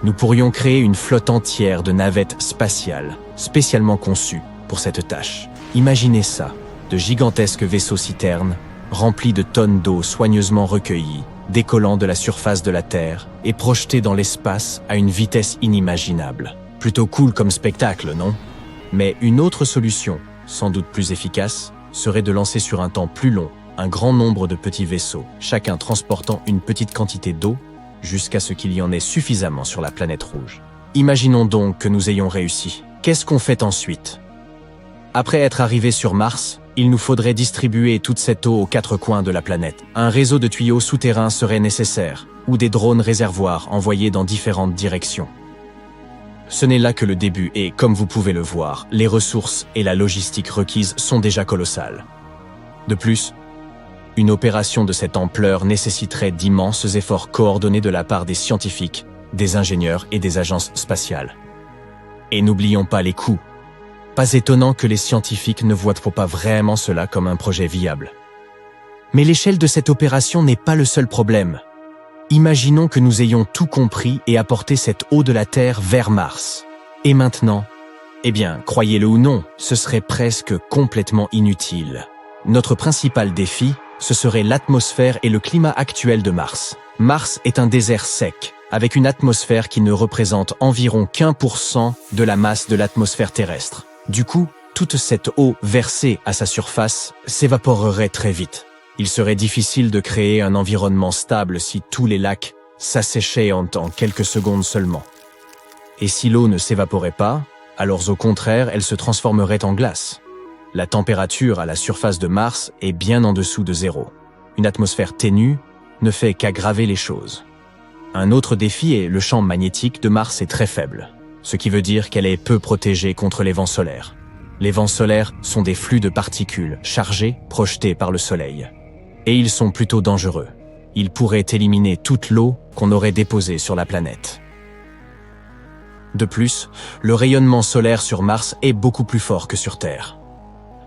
Nous pourrions créer une flotte entière de navettes spatiales, spécialement conçues pour cette tâche. Imaginez ça, de gigantesques vaisseaux-citernes, remplis de tonnes d'eau soigneusement recueillies, décollant de la surface de la Terre et projetés dans l'espace à une vitesse inimaginable. Plutôt cool comme spectacle, non? Mais une autre solution, sans doute plus efficace, serait de lancer sur un temps plus long un grand nombre de petits vaisseaux, chacun transportant une petite quantité d'eau, jusqu'à ce qu'il y en ait suffisamment sur la planète rouge. Imaginons donc que nous ayons réussi. Qu'est-ce qu'on fait ensuite? Après être arrivé sur Mars, il nous faudrait distribuer toute cette eau aux 4 coins de la planète. Un réseau de tuyaux souterrains serait nécessaire, ou des drones réservoirs envoyés dans différentes directions. Ce n'est là que le début et, comme vous pouvez le voir, les ressources et la logistique requises sont déjà colossales. De plus, une opération de cette ampleur nécessiterait d'immenses efforts coordonnés de la part des scientifiques, des ingénieurs et des agences spatiales. Et n'oublions pas les coûts. Pas étonnant que les scientifiques ne voient pas vraiment cela comme un projet viable. Mais l'échelle de cette opération n'est pas le seul problème. Imaginons que nous ayons tout compris et apporté cette eau de la Terre vers Mars. Et maintenant? Eh bien, croyez-le ou non, ce serait presque complètement inutile. Notre principal défi, ce serait l'atmosphère et le climat actuel de Mars. Mars est un désert sec, avec une atmosphère qui ne représente environ qu'1% de la masse de l'atmosphère terrestre. Du coup, toute cette eau versée à sa surface s'évaporerait très vite. Il serait difficile de créer un environnement stable si tous les lacs s'asséchaient en quelques secondes seulement. Et si l'eau ne s'évaporait pas, alors au contraire, elle se transformerait en glace. La température à la surface de Mars est bien en dessous de 0. Une atmosphère ténue ne fait qu'aggraver les choses. Un autre défi est le champ magnétique de Mars est très faible, ce qui veut dire qu'elle est peu protégée contre les vents solaires. Les vents solaires sont des flux de particules chargées projetées par le Soleil. Et ils sont plutôt dangereux. Ils pourraient éliminer toute l'eau qu'on aurait déposée sur la planète. De plus, le rayonnement solaire sur Mars est beaucoup plus fort que sur Terre.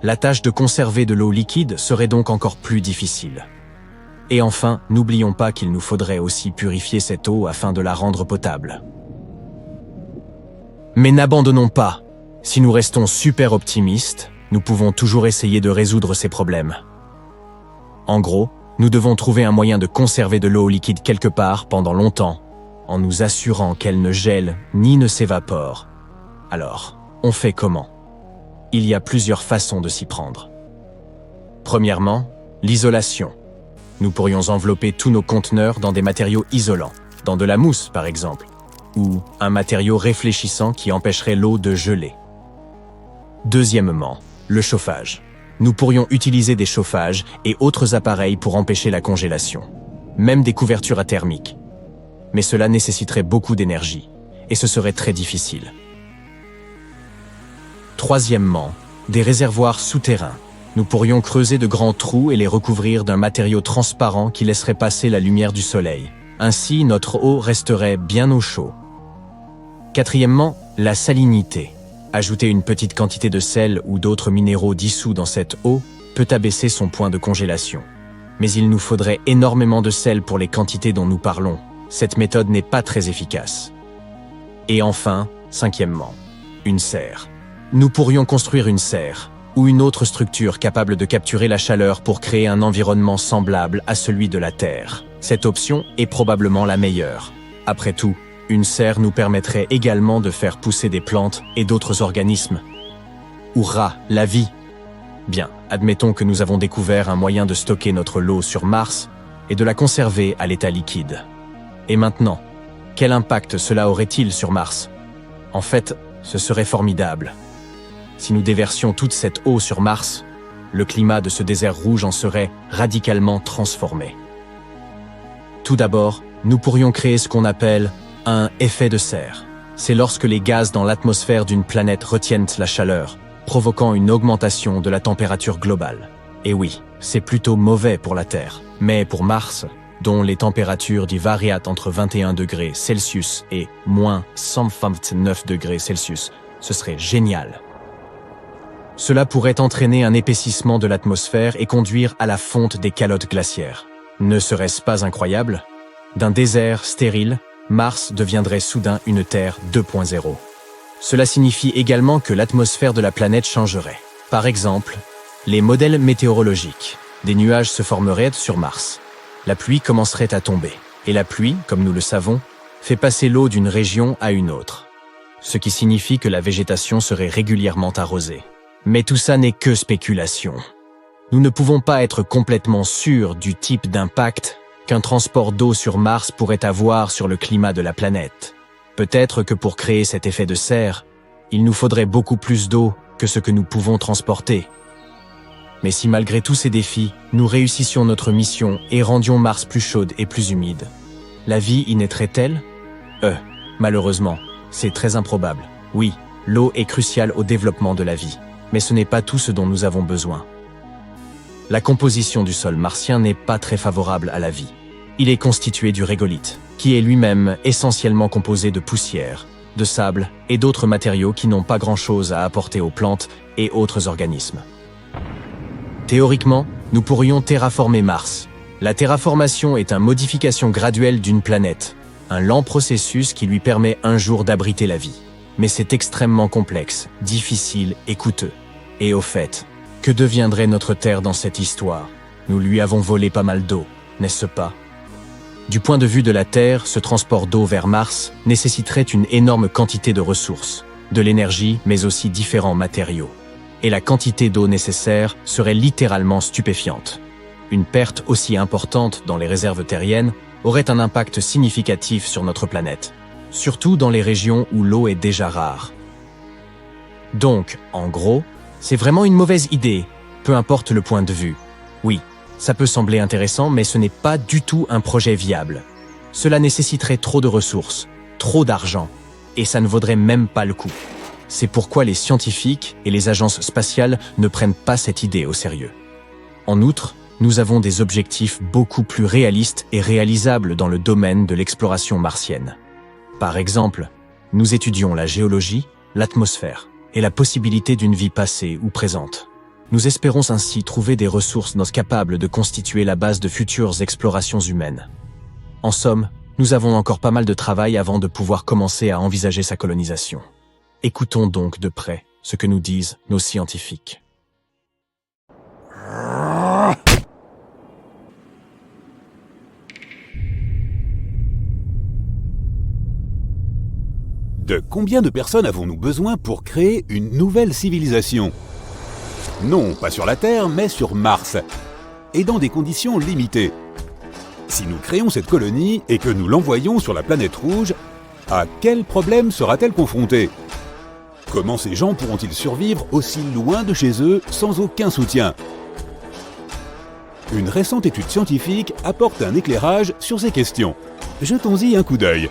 La tâche de conserver de l'eau liquide serait donc encore plus difficile. Et enfin, n'oublions pas qu'il nous faudrait aussi purifier cette eau afin de la rendre potable. Mais n'abandonnons pas. Si nous restons super optimistes, nous pouvons toujours essayer de résoudre ces problèmes. En gros, nous devons trouver un moyen de conserver de l'eau liquide quelque part pendant longtemps, en nous assurant qu'elle ne gèle ni ne s'évapore. Alors, on fait comment? Il y a plusieurs façons de s'y prendre. Premièrement, l'isolation. Nous pourrions envelopper tous nos conteneurs dans des matériaux isolants, dans de la mousse par exemple, ou un matériau réfléchissant qui empêcherait l'eau de geler. Deuxièmement, le chauffage. Nous pourrions utiliser des chauffages et autres appareils pour empêcher la congélation, même des couvertures à thermique. Mais cela nécessiterait beaucoup d'énergie, et ce serait très difficile. Troisièmement, des réservoirs souterrains. Nous pourrions creuser de grands trous et les recouvrir d'un matériau transparent qui laisserait passer la lumière du soleil. Ainsi, notre eau resterait bien au chaud. Quatrièmement, la salinité. Ajouter une petite quantité de sel ou d'autres minéraux dissous dans cette eau peut abaisser son point de congélation. Mais il nous faudrait énormément de sel pour les quantités dont nous parlons. Cette méthode n'est pas très efficace. Et enfin, cinquièmement, une serre. Nous pourrions construire une serre ou une autre structure capable de capturer la chaleur pour créer un environnement semblable à celui de la Terre. Cette option est probablement la meilleure. Après tout, une serre nous permettrait également de faire pousser des plantes et d'autres organismes. Hourra, la vie! Bien, admettons que nous avons découvert un moyen de stocker notre eau sur Mars et de la conserver à l'état liquide. Et maintenant, quel impact cela aurait-il sur Mars? En fait, ce serait formidable. Si nous déversions toute cette eau sur Mars, le climat de ce désert rouge en serait radicalement transformé. Tout d'abord, nous pourrions créer ce qu'on appelle un effet de serre. C'est lorsque les gaz dans l'atmosphère d'une planète retiennent la chaleur, provoquant une augmentation de la température globale. Et oui, c'est plutôt mauvais pour la Terre. Mais pour Mars, dont les températures varient entre 21 degrés Celsius et moins 129 degrés Celsius, ce serait génial. Cela pourrait entraîner un épaississement de l'atmosphère et conduire à la fonte des calottes glaciaires. Ne serait-ce pas incroyable? D'un désert stérile, Mars deviendrait soudain une Terre 2.0. Cela signifie également que l'atmosphère de la planète changerait. Par exemple, les modèles météorologiques. Des nuages se formeraient sur Mars. La pluie commencerait à tomber. Et la pluie, comme nous le savons, fait passer l'eau d'une région à une autre. Ce qui signifie que la végétation serait régulièrement arrosée. Mais tout ça n'est que spéculation. Nous ne pouvons pas être complètement sûrs du type d'impact qu'un transport d'eau sur Mars pourrait avoir sur le climat de la planète. Peut-être que pour créer cet effet de serre, il nous faudrait beaucoup plus d'eau que ce que nous pouvons transporter. Mais si malgré tous ces défis, nous réussissions notre mission et rendions Mars plus chaude et plus humide, la vie y naîtrait-elle? Malheureusement, c'est très improbable. Oui, l'eau est cruciale au développement de la vie. Mais ce n'est pas tout ce dont nous avons besoin. La composition du sol martien n'est pas très favorable à la vie. Il est constitué du régolithe, qui est lui-même essentiellement composé de poussière, de sable et d'autres matériaux qui n'ont pas grand-chose à apporter aux plantes et autres organismes. Théoriquement, nous pourrions terraformer Mars. La terraformation est une modification graduelle d'une planète, un lent processus qui lui permet un jour d'abriter la vie. Mais c'est extrêmement complexe, difficile et coûteux. Et au fait, que deviendrait notre Terre dans cette histoire? Nous lui avons volé pas mal d'eau, n'est-ce pas? Du point de vue de la Terre, ce transport d'eau vers Mars nécessiterait une énorme quantité de ressources, de l'énergie, mais aussi différents matériaux. Et la quantité d'eau nécessaire serait littéralement stupéfiante. Une perte aussi importante dans les réserves terriennes aurait un impact significatif sur notre planète, surtout dans les régions où l'eau est déjà rare. Donc, en gros, c'est vraiment une mauvaise idée, peu importe le point de vue. Oui, ça peut sembler intéressant, mais ce n'est pas du tout un projet viable. Cela nécessiterait trop de ressources, trop d'argent, et ça ne vaudrait même pas le coup. C'est pourquoi les scientifiques et les agences spatiales ne prennent pas cette idée au sérieux. En outre, nous avons des objectifs beaucoup plus réalistes et réalisables dans le domaine de l'exploration martienne. Par exemple, nous étudions la géologie, l'atmosphère et la possibilité d'une vie passée ou présente. Nous espérons ainsi trouver des ressources capables de constituer la base de futures explorations humaines. En somme, nous avons encore pas mal de travail avant de pouvoir commencer à envisager sa colonisation. Écoutons donc de près ce que nous disent nos scientifiques. combien de personnes avons-nous besoin pour créer une nouvelle civilisation? Non, pas sur la Terre, mais sur Mars, et dans des conditions limitées. Si nous créons cette colonie et que nous l'envoyons sur la planète rouge, à quel problème sera-t-elle confrontée? Comment ces gens pourront-ils survivre aussi loin de chez eux sans aucun soutien? Une récente étude scientifique apporte un éclairage sur ces questions. Jetons-y un coup d'œil.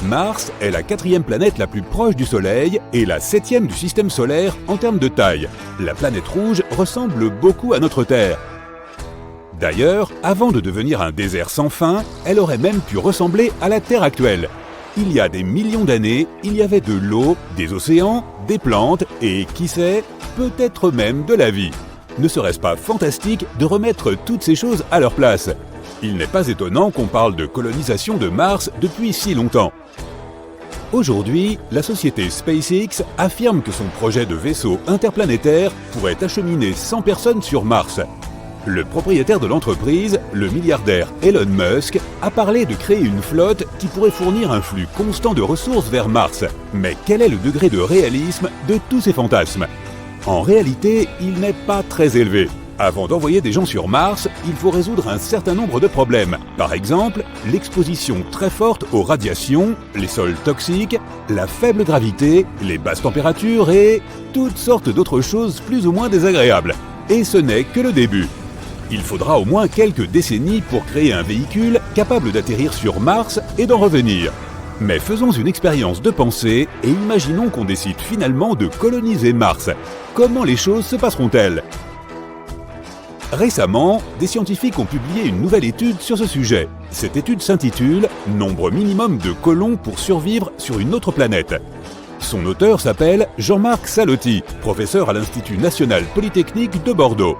Mars est la 4e planète la plus proche du Soleil et la 7e du système solaire en termes de taille. La planète rouge ressemble beaucoup à notre Terre. D'ailleurs, avant de devenir un désert sans fin, elle aurait même pu ressembler à la Terre actuelle. Il y a des millions d'années, il y avait de l'eau, des océans, des plantes et, qui sait, peut-être même de la vie. Ne serait-ce pas fantastique de remettre toutes ces choses à leur place? Il n'est pas étonnant qu'on parle de colonisation de Mars depuis si longtemps. Aujourd'hui, la société SpaceX affirme que son projet de vaisseau interplanétaire pourrait acheminer 100 personnes sur Mars. Le propriétaire de l'entreprise, le milliardaire Elon Musk, a parlé de créer une flotte qui pourrait fournir un flux constant de ressources vers Mars. Mais quel est le degré de réalisme de tous ces fantasmes? En réalité, il n'est pas très élevé. Avant d'envoyer des gens sur Mars, il faut résoudre un certain nombre de problèmes. Par exemple, l'exposition très forte aux radiations, les sols toxiques, la faible gravité, les basses températures et toutes sortes d'autres choses plus ou moins désagréables. Et ce n'est que le début. Il faudra au moins quelques décennies pour créer un véhicule capable d'atterrir sur Mars et d'en revenir. Mais faisons une expérience de pensée et imaginons qu'on décide finalement de coloniser Mars. Comment les choses se passeront-elles? Récemment, des scientifiques ont publié une nouvelle étude sur ce sujet. Cette étude s'intitule « Nombre minimum de colons pour survivre sur une autre planète ». Son auteur s'appelle Jean-Marc Salotti, professeur à l'Institut national polytechnique de Bordeaux.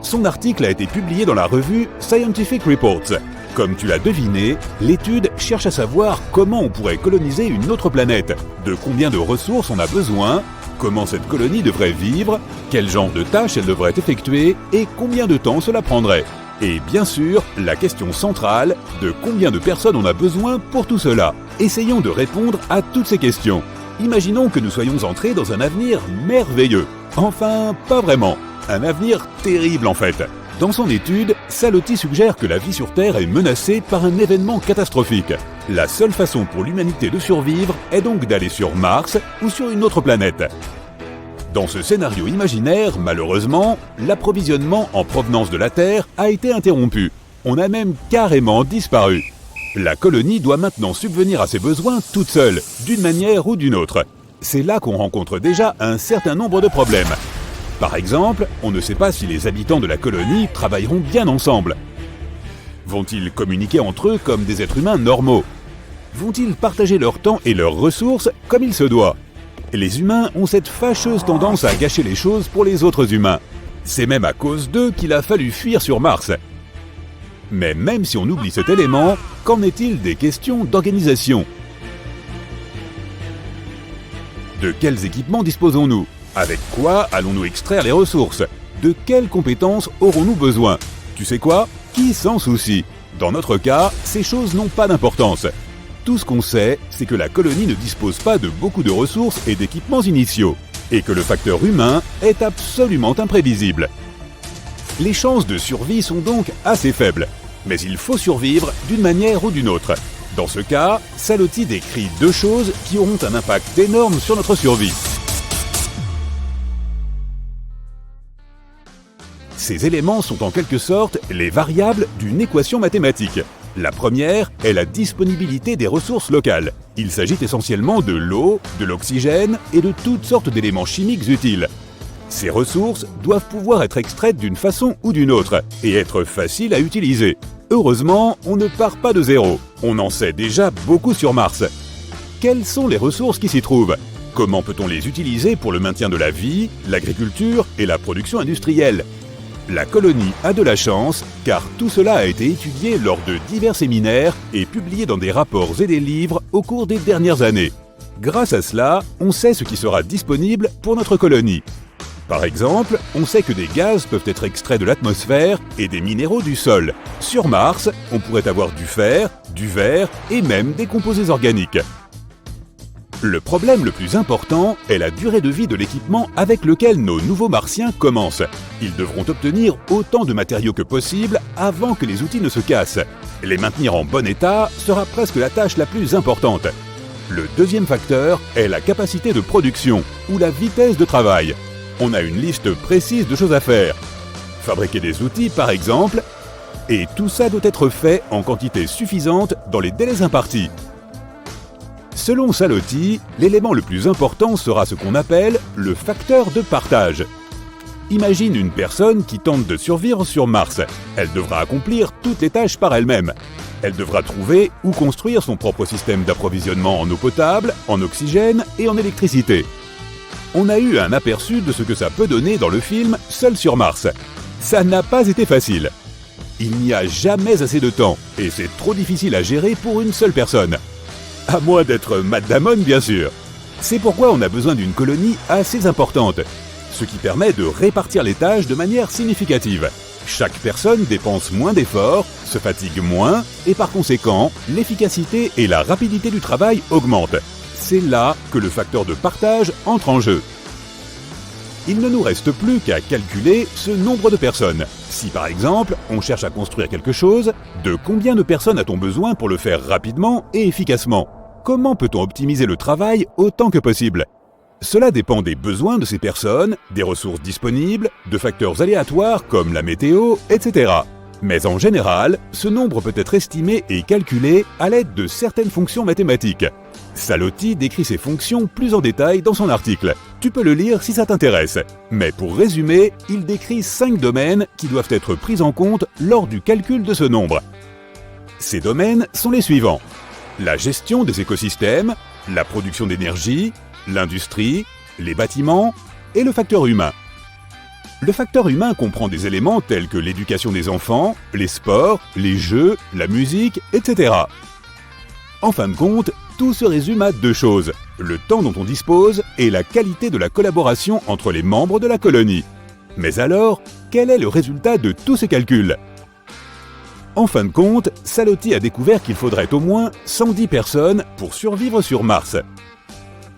Son article a été publié dans la revue Scientific Reports. Comme tu l'as deviné, l'étude cherche à savoir comment on pourrait coloniser une autre planète, de combien de ressources on a besoin, comment cette colonie devrait vivre, quel genre de tâches elle devrait effectuer et combien de temps cela prendrait. Et bien sûr, la question centrale, de combien de personnes on a besoin pour tout cela. Essayons de répondre à toutes ces questions. Imaginons que nous soyons entrés dans un avenir merveilleux. Enfin, pas vraiment. Un avenir terrible en fait. Dans son étude, Salotti suggère que la vie sur Terre est menacée par un événement catastrophique. La seule façon pour l'humanité de survivre est donc d'aller sur Mars ou sur une autre planète. Dans ce scénario imaginaire, malheureusement, l'approvisionnement en provenance de la Terre a été interrompu. On a même carrément disparu. La colonie doit maintenant subvenir à ses besoins toute seule, d'une manière ou d'une autre. C'est là qu'on rencontre déjà un certain nombre de problèmes. Par exemple, on ne sait pas si les habitants de la colonie travailleront bien ensemble. Vont-ils communiquer entre eux comme des êtres humains normaux? Vont-ils partager leur temps et leurs ressources comme il se doit? Les humains ont cette fâcheuse tendance à gâcher les choses pour les autres humains. C'est même à cause d'eux qu'il a fallu fuir sur Mars. Mais même si on oublie cet élément, qu'en est-il des questions d'organisation? De quels équipements disposons-nous? Avec quoi allons-nous extraire les ressources? De quelles compétences aurons-nous besoin? Tu sais quoi? Qui s'en soucie? Dans notre cas, ces choses n'ont pas d'importance. Tout ce qu'on sait, c'est que la colonie ne dispose pas de beaucoup de ressources et d'équipements initiaux, et que le facteur humain est absolument imprévisible. Les chances de survie sont donc assez faibles, mais il faut survivre d'une manière ou d'une autre. Dans ce cas, Salotti décrit deux choses qui auront un impact énorme sur notre survie. Ces éléments sont en quelque sorte les variables d'une équation mathématique. La première est la disponibilité des ressources locales. Il s'agit essentiellement de l'eau, de l'oxygène et de toutes sortes d'éléments chimiques utiles. Ces ressources doivent pouvoir être extraites d'une façon ou d'une autre et être faciles à utiliser. Heureusement, on ne part pas de zéro. On en sait déjà beaucoup sur Mars. Quelles sont les ressources qui s'y trouvent? Comment peut-on les utiliser pour le maintien de la vie, l'agriculture et la production industrielle? La colonie a de la chance, car tout cela a été étudié lors de divers séminaires et publié dans des rapports et des livres au cours des dernières années. Grâce à cela, on sait ce qui sera disponible pour notre colonie. Par exemple, on sait que des gaz peuvent être extraits de l'atmosphère et des minéraux du sol. Sur Mars, on pourrait avoir du fer, du verre et même des composés organiques. Le problème le plus important est la durée de vie de l'équipement avec lequel nos nouveaux martiens commencent. Ils devront obtenir autant de matériaux que possible avant que les outils ne se cassent. Les maintenir en bon état sera presque la tâche la plus importante. Le deuxième facteur est la capacité de production, ou la vitesse de travail. On a une liste précise de choses à faire. Fabriquer des outils, par exemple, et tout ça doit être fait en quantité suffisante dans les délais impartis. Selon Salotti, l'élément le plus important sera ce qu'on appelle le facteur de partage. Imagine une personne qui tente de survivre sur Mars. Elle devra accomplir toutes les tâches par elle-même. Elle devra trouver ou construire son propre système d'approvisionnement en eau potable, en oxygène et en électricité. On a eu un aperçu de ce que ça peut donner dans le film Seul sur Mars. Ça n'a pas été facile. Il n'y a jamais assez de temps et c'est trop difficile à gérer pour une seule personne. À moins d'être Matt Damon, bien sûr. C'est pourquoi on a besoin d'une colonie assez importante, ce qui permet de répartir les tâches de manière significative. Chaque personne dépense moins d'efforts, se fatigue moins, et par conséquent, l'efficacité et la rapidité du travail augmentent. C'est là que le facteur de partage entre en jeu. Il ne nous reste plus qu'à calculer ce nombre de personnes. Si par exemple, on cherche à construire quelque chose, de combien de personnes a-t-on besoin pour le faire rapidement et efficacement ? Comment peut-on optimiser le travail autant que possible ? Cela dépend des besoins de ces personnes, des ressources disponibles, de facteurs aléatoires comme la météo, etc. Mais en général, ce nombre peut être estimé et calculé à l'aide de certaines fonctions mathématiques. Salotti décrit ces fonctions plus en détail dans son article. Tu peux le lire si ça t'intéresse. Mais pour résumer, il décrit 5 domaines qui doivent être pris en compte lors du calcul de ce nombre. Ces domaines sont les suivants: la gestion des écosystèmes, la production d'énergie, l'industrie, les bâtiments et le facteur humain. Le facteur humain comprend des éléments tels que l'éducation des enfants, les sports, les jeux, la musique, etc. En fin de compte, tout se résume à 2 choses, le temps dont on dispose et la qualité de la collaboration entre les membres de la colonie. Mais alors, quel est le résultat de tous ces calculs ? En fin de compte, Salotti a découvert qu'il faudrait au moins 110 personnes pour survivre sur Mars.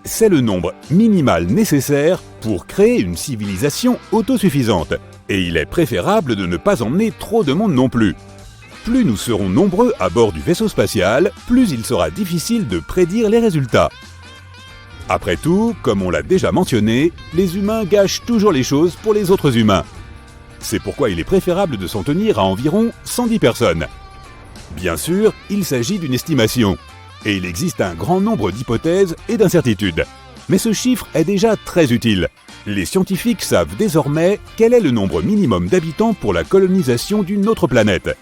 C'est le nombre minimal nécessaire pour créer une civilisation autosuffisante. Et il est préférable de ne pas emmener trop de monde non plus. Plus nous serons nombreux à bord du vaisseau spatial, plus il sera difficile de prédire les résultats. Après tout, comme on l'a déjà mentionné, les humains gâchent toujours les choses pour les autres humains. C'est pourquoi il est préférable de s'en tenir à environ 110 personnes. Bien sûr, il s'agit d'une estimation. Et il existe un grand nombre d'hypothèses et d'incertitudes. Mais ce chiffre est déjà très utile. Les scientifiques savent désormais quel est le nombre minimum d'habitants pour la colonisation d'une autre planète.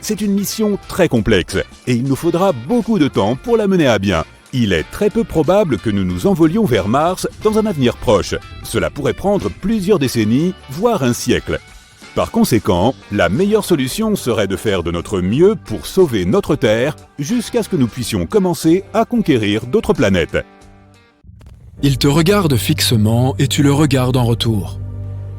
C'est une mission très complexe, et il nous faudra beaucoup de temps pour la mener à bien. Il est très peu probable que nous nous envolions vers Mars dans un avenir proche. Cela pourrait prendre plusieurs décennies, voire un siècle. Par conséquent, la meilleure solution serait de faire de notre mieux pour sauver notre Terre jusqu'à ce que nous puissions commencer à conquérir d'autres planètes. Il te regarde fixement et tu le regardes en retour.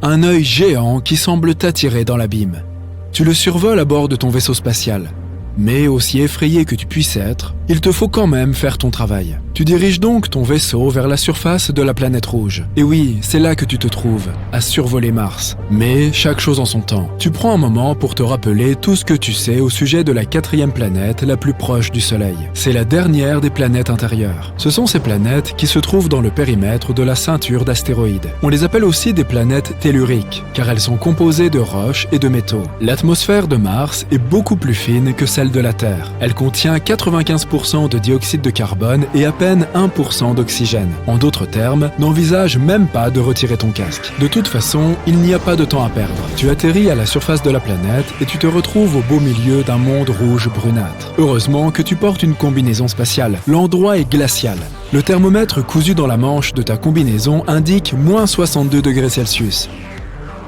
Un œil géant qui semble t'attirer dans l'abîme. Tu le survoles à bord de ton vaisseau spatial. Mais aussi effrayé que tu puisses être, il te faut quand même faire ton travail. Tu diriges donc ton vaisseau vers la surface de la planète rouge. Et oui, c'est là que tu te trouves, à survoler Mars. Mais chaque chose en son temps. Tu prends un moment pour te rappeler tout ce que tu sais au sujet de la 4e planète la plus proche du Soleil. C'est la dernière des planètes intérieures. Ce sont ces planètes qui se trouvent dans le périmètre de la ceinture d'astéroïdes. On les appelle aussi des planètes telluriques, car elles sont composées de roches et de métaux. L'atmosphère de Mars est beaucoup plus fine que celle de la Terre. Elle contient 95% de dioxyde de carbone et à peine 1% d'oxygène. En d'autres termes, n'envisage même pas de retirer ton casque. De toute façon, il n'y a pas de temps à perdre. Tu atterris à la surface de la planète et tu te retrouves au beau milieu d'un monde rouge brunâtre. Heureusement que tu portes une combinaison spatiale. L'endroit est glacial. Le thermomètre cousu dans la manche de ta combinaison indique moins 62 degrés Celsius.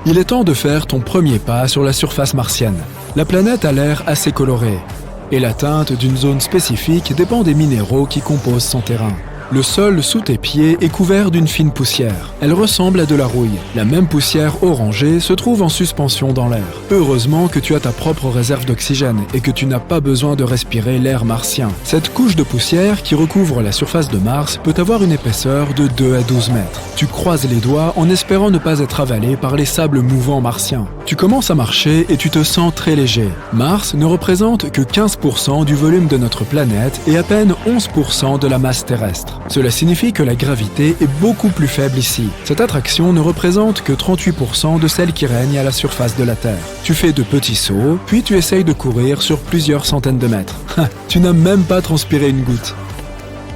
Il est temps de faire ton premier pas sur la surface martienne. La planète a l'air assez colorée, et la teinte d'une zone spécifique dépend des minéraux qui composent son terrain. Le sol sous tes pieds est couvert d'une fine poussière. Elle ressemble à de la rouille. La même poussière orangée se trouve en suspension dans l'air. Heureusement que tu as ta propre réserve d'oxygène et que tu n'as pas besoin de respirer l'air martien. Cette couche de poussière qui recouvre la surface de Mars peut avoir une épaisseur de 2 à 12 mètres. Tu croises les doigts en espérant ne pas être avalé par les sables mouvants martiens. Tu commences à marcher et tu te sens très léger. Mars ne représente que 15% du volume de notre planète et à peine 11% de la masse terrestre. Cela signifie que la gravité est beaucoup plus faible ici. Cette attraction ne représente que 38% de celle qui règne à la surface de la Terre. Tu fais de petits sauts, puis tu essayes de courir sur plusieurs centaines de mètres. Tu n'as même pas transpiré une goutte.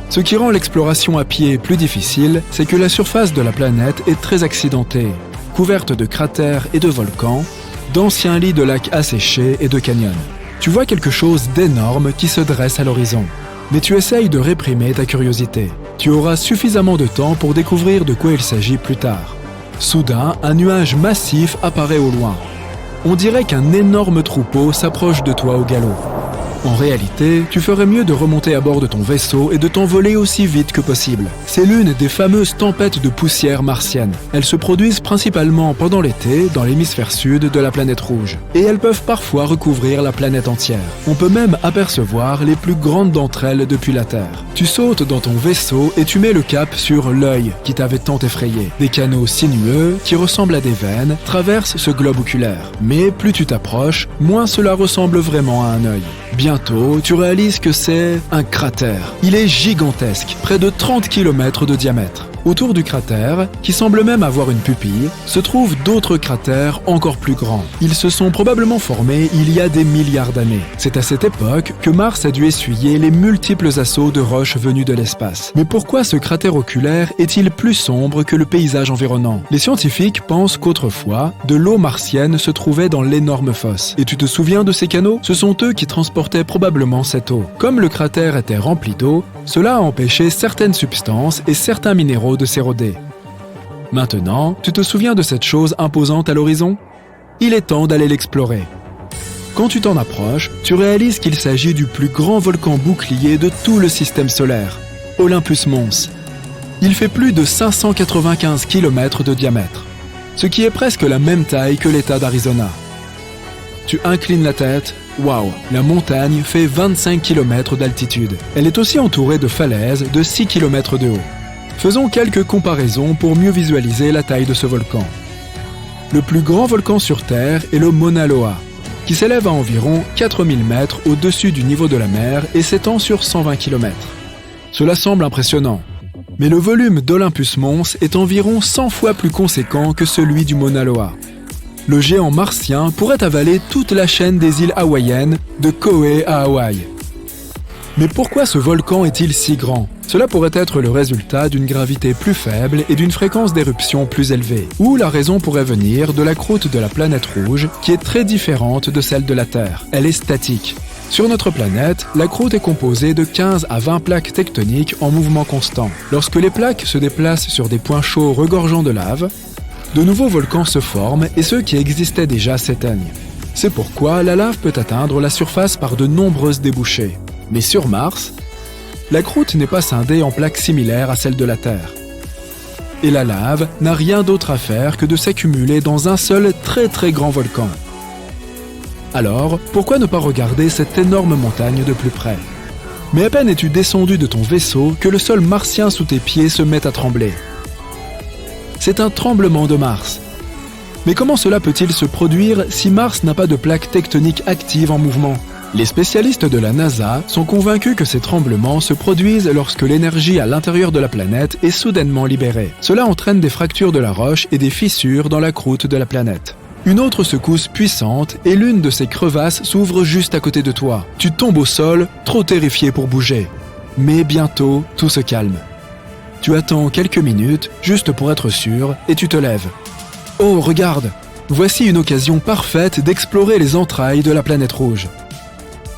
Ce qui rend l'exploration à pied plus difficile, c'est que la surface de la planète est très accidentée, couverte de cratères et de volcans, d'anciens lits de lacs asséchés et de canyons. Tu vois quelque chose d'énorme qui se dresse à l'horizon. Mais tu essayes de réprimer ta curiosité. Tu auras suffisamment de temps pour découvrir de quoi il s'agit plus tard. Soudain, un nuage massif apparaît au loin. On dirait qu'un énorme troupeau s'approche de toi au galop. En réalité, tu ferais mieux de remonter à bord de ton vaisseau et de t'envoler aussi vite que possible. C'est l'une des fameuses tempêtes de poussière martienne. Elles se produisent principalement pendant l'été dans l'hémisphère sud de la planète rouge. Et elles peuvent parfois recouvrir la planète entière. On peut même apercevoir les plus grandes d'entre elles depuis la Terre. Tu sautes dans ton vaisseau et tu mets le cap sur l'œil qui t'avait tant effrayé. Des canaux sinueux, qui ressemblent à des veines, traversent ce globe oculaire. Mais plus tu t'approches, moins cela ressemble vraiment à un œil. Bientôt, tu réalises que c'est un cratère. Il est gigantesque, près de 30 km de diamètre. Autour du cratère, qui semble même avoir une pupille, se trouvent d'autres cratères encore plus grands. Ils se sont probablement formés il y a des milliards d'années. C'est à cette époque que Mars a dû essuyer les multiples assauts de roches venues de l'espace. Mais pourquoi ce cratère oculaire est-il plus sombre que le paysage environnant? Les scientifiques pensent qu'autrefois, de l'eau martienne se trouvait dans l'énorme fosse. Et tu te souviens de ces canaux? Ce sont eux qui transportaient probablement cette eau. Comme le cratère était rempli d'eau, cela a empêché certaines substances et certains minéraux de s'éroder. Maintenant, tu te souviens de cette chose imposante à l'horizon? Il est temps d'aller l'explorer. Quand tu t'en approches, tu réalises qu'il s'agit du plus grand volcan bouclier de tout le système solaire, Olympus Mons. Il fait plus de 595 km de diamètre, ce qui est presque la même taille que l'État d'Arizona. Tu inclines la tête. Waouh, la montagne fait 25 km d'altitude. Elle est aussi entourée de falaises de 6 km de haut. Faisons quelques comparaisons pour mieux visualiser la taille de ce volcan. Le plus grand volcan sur Terre est le Mauna Loa, qui s'élève à environ 4000 mètres au-dessus du niveau de la mer et s'étend sur 120 km. Cela semble impressionnant, mais le volume d'Olympus Mons est environ 100 fois plus conséquent que celui du Mauna Loa. Le géant martien pourrait avaler toute la chaîne des îles hawaïennes, de Kauai à Hawaï. Mais pourquoi ce volcan est-il si grand? Cela pourrait être le résultat d'une gravité plus faible et d'une fréquence d'éruption plus élevée. Ou la raison pourrait venir de la croûte de la planète rouge, qui est très différente de celle de la Terre. Elle est statique. Sur notre planète, la croûte est composée de 15 à 20 plaques tectoniques en mouvement constant. Lorsque les plaques se déplacent sur des points chauds regorgeants de lave, de nouveaux volcans se forment et ceux qui existaient déjà s'éteignent. C'est pourquoi la lave peut atteindre la surface par de nombreuses débouchées. Mais sur Mars, la croûte n'est pas scindée en plaques similaires à celles de la Terre. Et la lave n'a rien d'autre à faire que de s'accumuler dans un seul très grand volcan. Alors, pourquoi ne pas regarder cette énorme montagne de plus près? Mais à peine es-tu descendu de ton vaisseau que le sol martien sous tes pieds se met à trembler. C'est un tremblement de Mars. Mais comment cela peut-il se produire si Mars n'a pas de plaques tectoniques actives en mouvement? Les spécialistes de la NASA sont convaincus que ces tremblements se produisent lorsque l'énergie à l'intérieur de la planète est soudainement libérée. Cela entraîne des fractures de la roche et des fissures dans la croûte de la planète. Une autre secousse puissante et l'une de ces crevasses s'ouvre juste à côté de toi. Tu tombes au sol, trop terrifié pour bouger. Mais bientôt, tout se calme. Tu attends quelques minutes, juste pour être sûr, et tu te lèves. Oh, regarde! Voici une occasion parfaite d'explorer les entrailles de la planète rouge.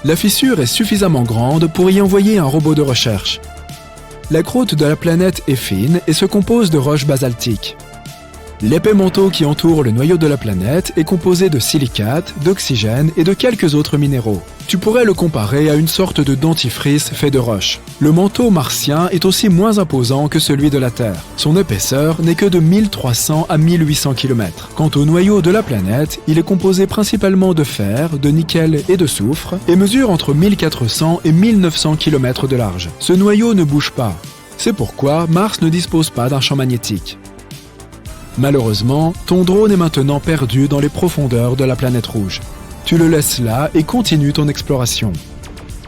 La fissure est suffisamment grande pour y envoyer un robot de recherche. La croûte de la planète est fine et se compose de roches basaltiques. L'épais manteau qui entoure le noyau de la planète est composé de silicates, d'oxygène et de quelques autres minéraux. Tu pourrais le comparer à une sorte de dentifrice fait de roches. Le manteau martien est aussi moins imposant que celui de la Terre. Son épaisseur n'est que de 1300 à 1800 km. Quant au noyau de la planète, il est composé principalement de fer, de nickel et de soufre et mesure entre 1400 et 1900 km de large. Ce noyau ne bouge pas. C'est pourquoi Mars ne dispose pas d'un champ magnétique. Malheureusement, ton drone est maintenant perdu dans les profondeurs de la planète rouge. Tu le laisses là et continues ton exploration.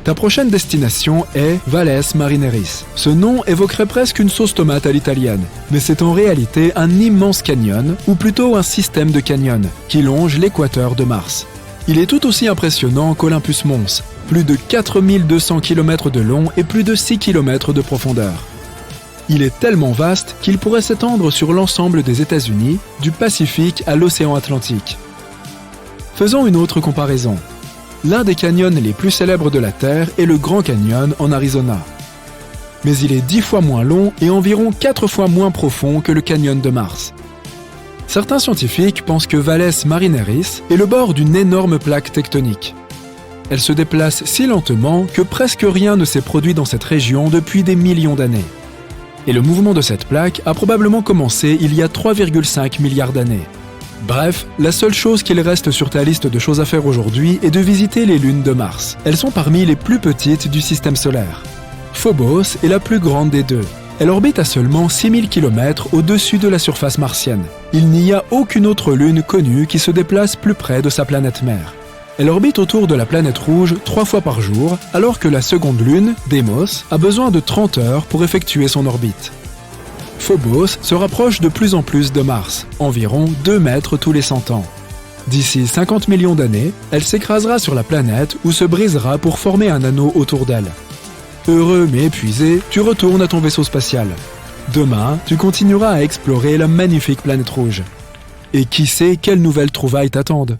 Ta prochaine destination est Valles Marineris. Ce nom évoquerait presque une sauce tomate à l'italienne, mais c'est en réalité un immense canyon, ou plutôt un système de canyons, qui longe l'équateur de Mars. Il est tout aussi impressionnant qu'Olympus Mons, plus de 4200 km de long et plus de 6 km de profondeur. Il est tellement vaste qu'il pourrait s'étendre sur l'ensemble des États-Unis, du Pacifique à l'océan Atlantique. Faisons une autre comparaison. L'un des canyons les plus célèbres de la Terre est le Grand Canyon en Arizona. Mais il est 10 fois moins long et environ 4 fois moins profond que le canyon de Mars. Certains scientifiques pensent que Valles Marineris est le bord d'une énorme plaque tectonique. Elle se déplace si lentement que presque rien ne s'est produit dans cette région depuis des millions d'années. Et le mouvement de cette plaque a probablement commencé il y a 3,5 milliards d'années. Bref, la seule chose qu'il reste sur ta liste de choses à faire aujourd'hui est de visiter les lunes de Mars. Elles sont parmi les plus petites du système solaire. Phobos est la plus grande des deux. Elle orbite à seulement 6000 km au-dessus de la surface martienne. Il n'y a aucune autre lune connue qui se déplace plus près de sa planète mère. Elle orbite autour de la planète rouge 3 fois par jour, alors que la seconde lune, Deimos, a besoin de 30 heures pour effectuer son orbite. Phobos se rapproche de plus en plus de Mars, environ 2 mètres tous les 100 ans. D'ici 50 millions d'années, elle s'écrasera sur la planète ou se brisera pour former un anneau autour d'elle. Heureux mais épuisé, tu retournes à ton vaisseau spatial. Demain, tu continueras à explorer la magnifique planète rouge. Et qui sait quelles nouvelles trouvailles t'attendent?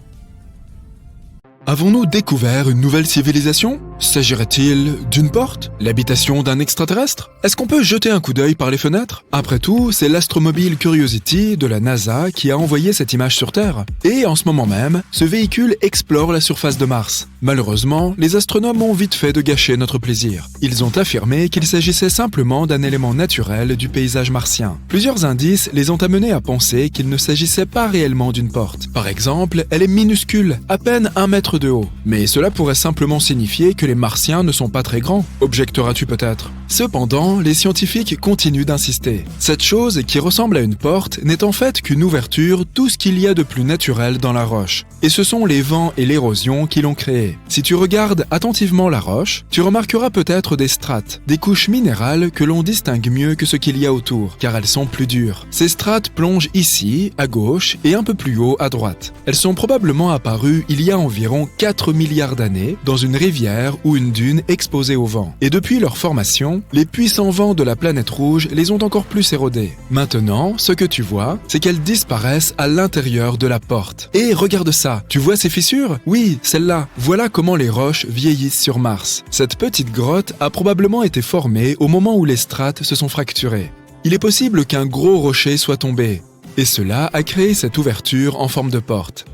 Avons-nous découvert une nouvelle civilisation? S'agirait-il d'une porte? L'habitation d'un extraterrestre? Est-ce qu'on peut jeter un coup d'œil par les fenêtres? Après tout, c'est l'astromobile Curiosity de la NASA qui a envoyé cette image sur Terre. Et en ce moment même, ce véhicule explore la surface de Mars. Malheureusement, les astronomes ont vite fait de gâcher notre plaisir. Ils ont affirmé qu'il s'agissait simplement d'un élément naturel du paysage martien. Plusieurs indices les ont amenés à penser qu'il ne s'agissait pas réellement d'une porte. Par exemple, elle est minuscule, à peine 1 mètre de haut. Mais cela pourrait simplement signifier que les Martiens ne sont pas très grands, objecteras-tu peut-être. Cependant, les scientifiques continuent d'insister. Cette chose qui ressemble à une porte n'est en fait qu'une ouverture, tout ce qu'il y a de plus naturel dans la roche. Et ce sont les vents et l'érosion qui l'ont créée. Si tu regardes attentivement la roche, tu remarqueras peut-être des strates, des couches minérales que l'on distingue mieux que ce qu'il y a autour, car elles sont plus dures. Ces strates plongent ici, à gauche, et un peu plus haut, à droite. Elles sont probablement apparues il y a environ 4 milliards d'années dans une rivière ou une dune exposée au vent. Et depuis leur formation, les puissants vents de la planète rouge les ont encore plus érodées. Maintenant, ce que tu vois, c'est qu'elles disparaissent à l'intérieur de la porte. Et regarde ça, tu vois ces fissures? Oui, celle-là. Voilà comment les roches vieillissent sur Mars. Cette petite grotte a probablement été formée au moment où les strates se sont fracturées. Il est possible qu'un gros rocher soit tombé, et cela a créé cette ouverture en forme de porte.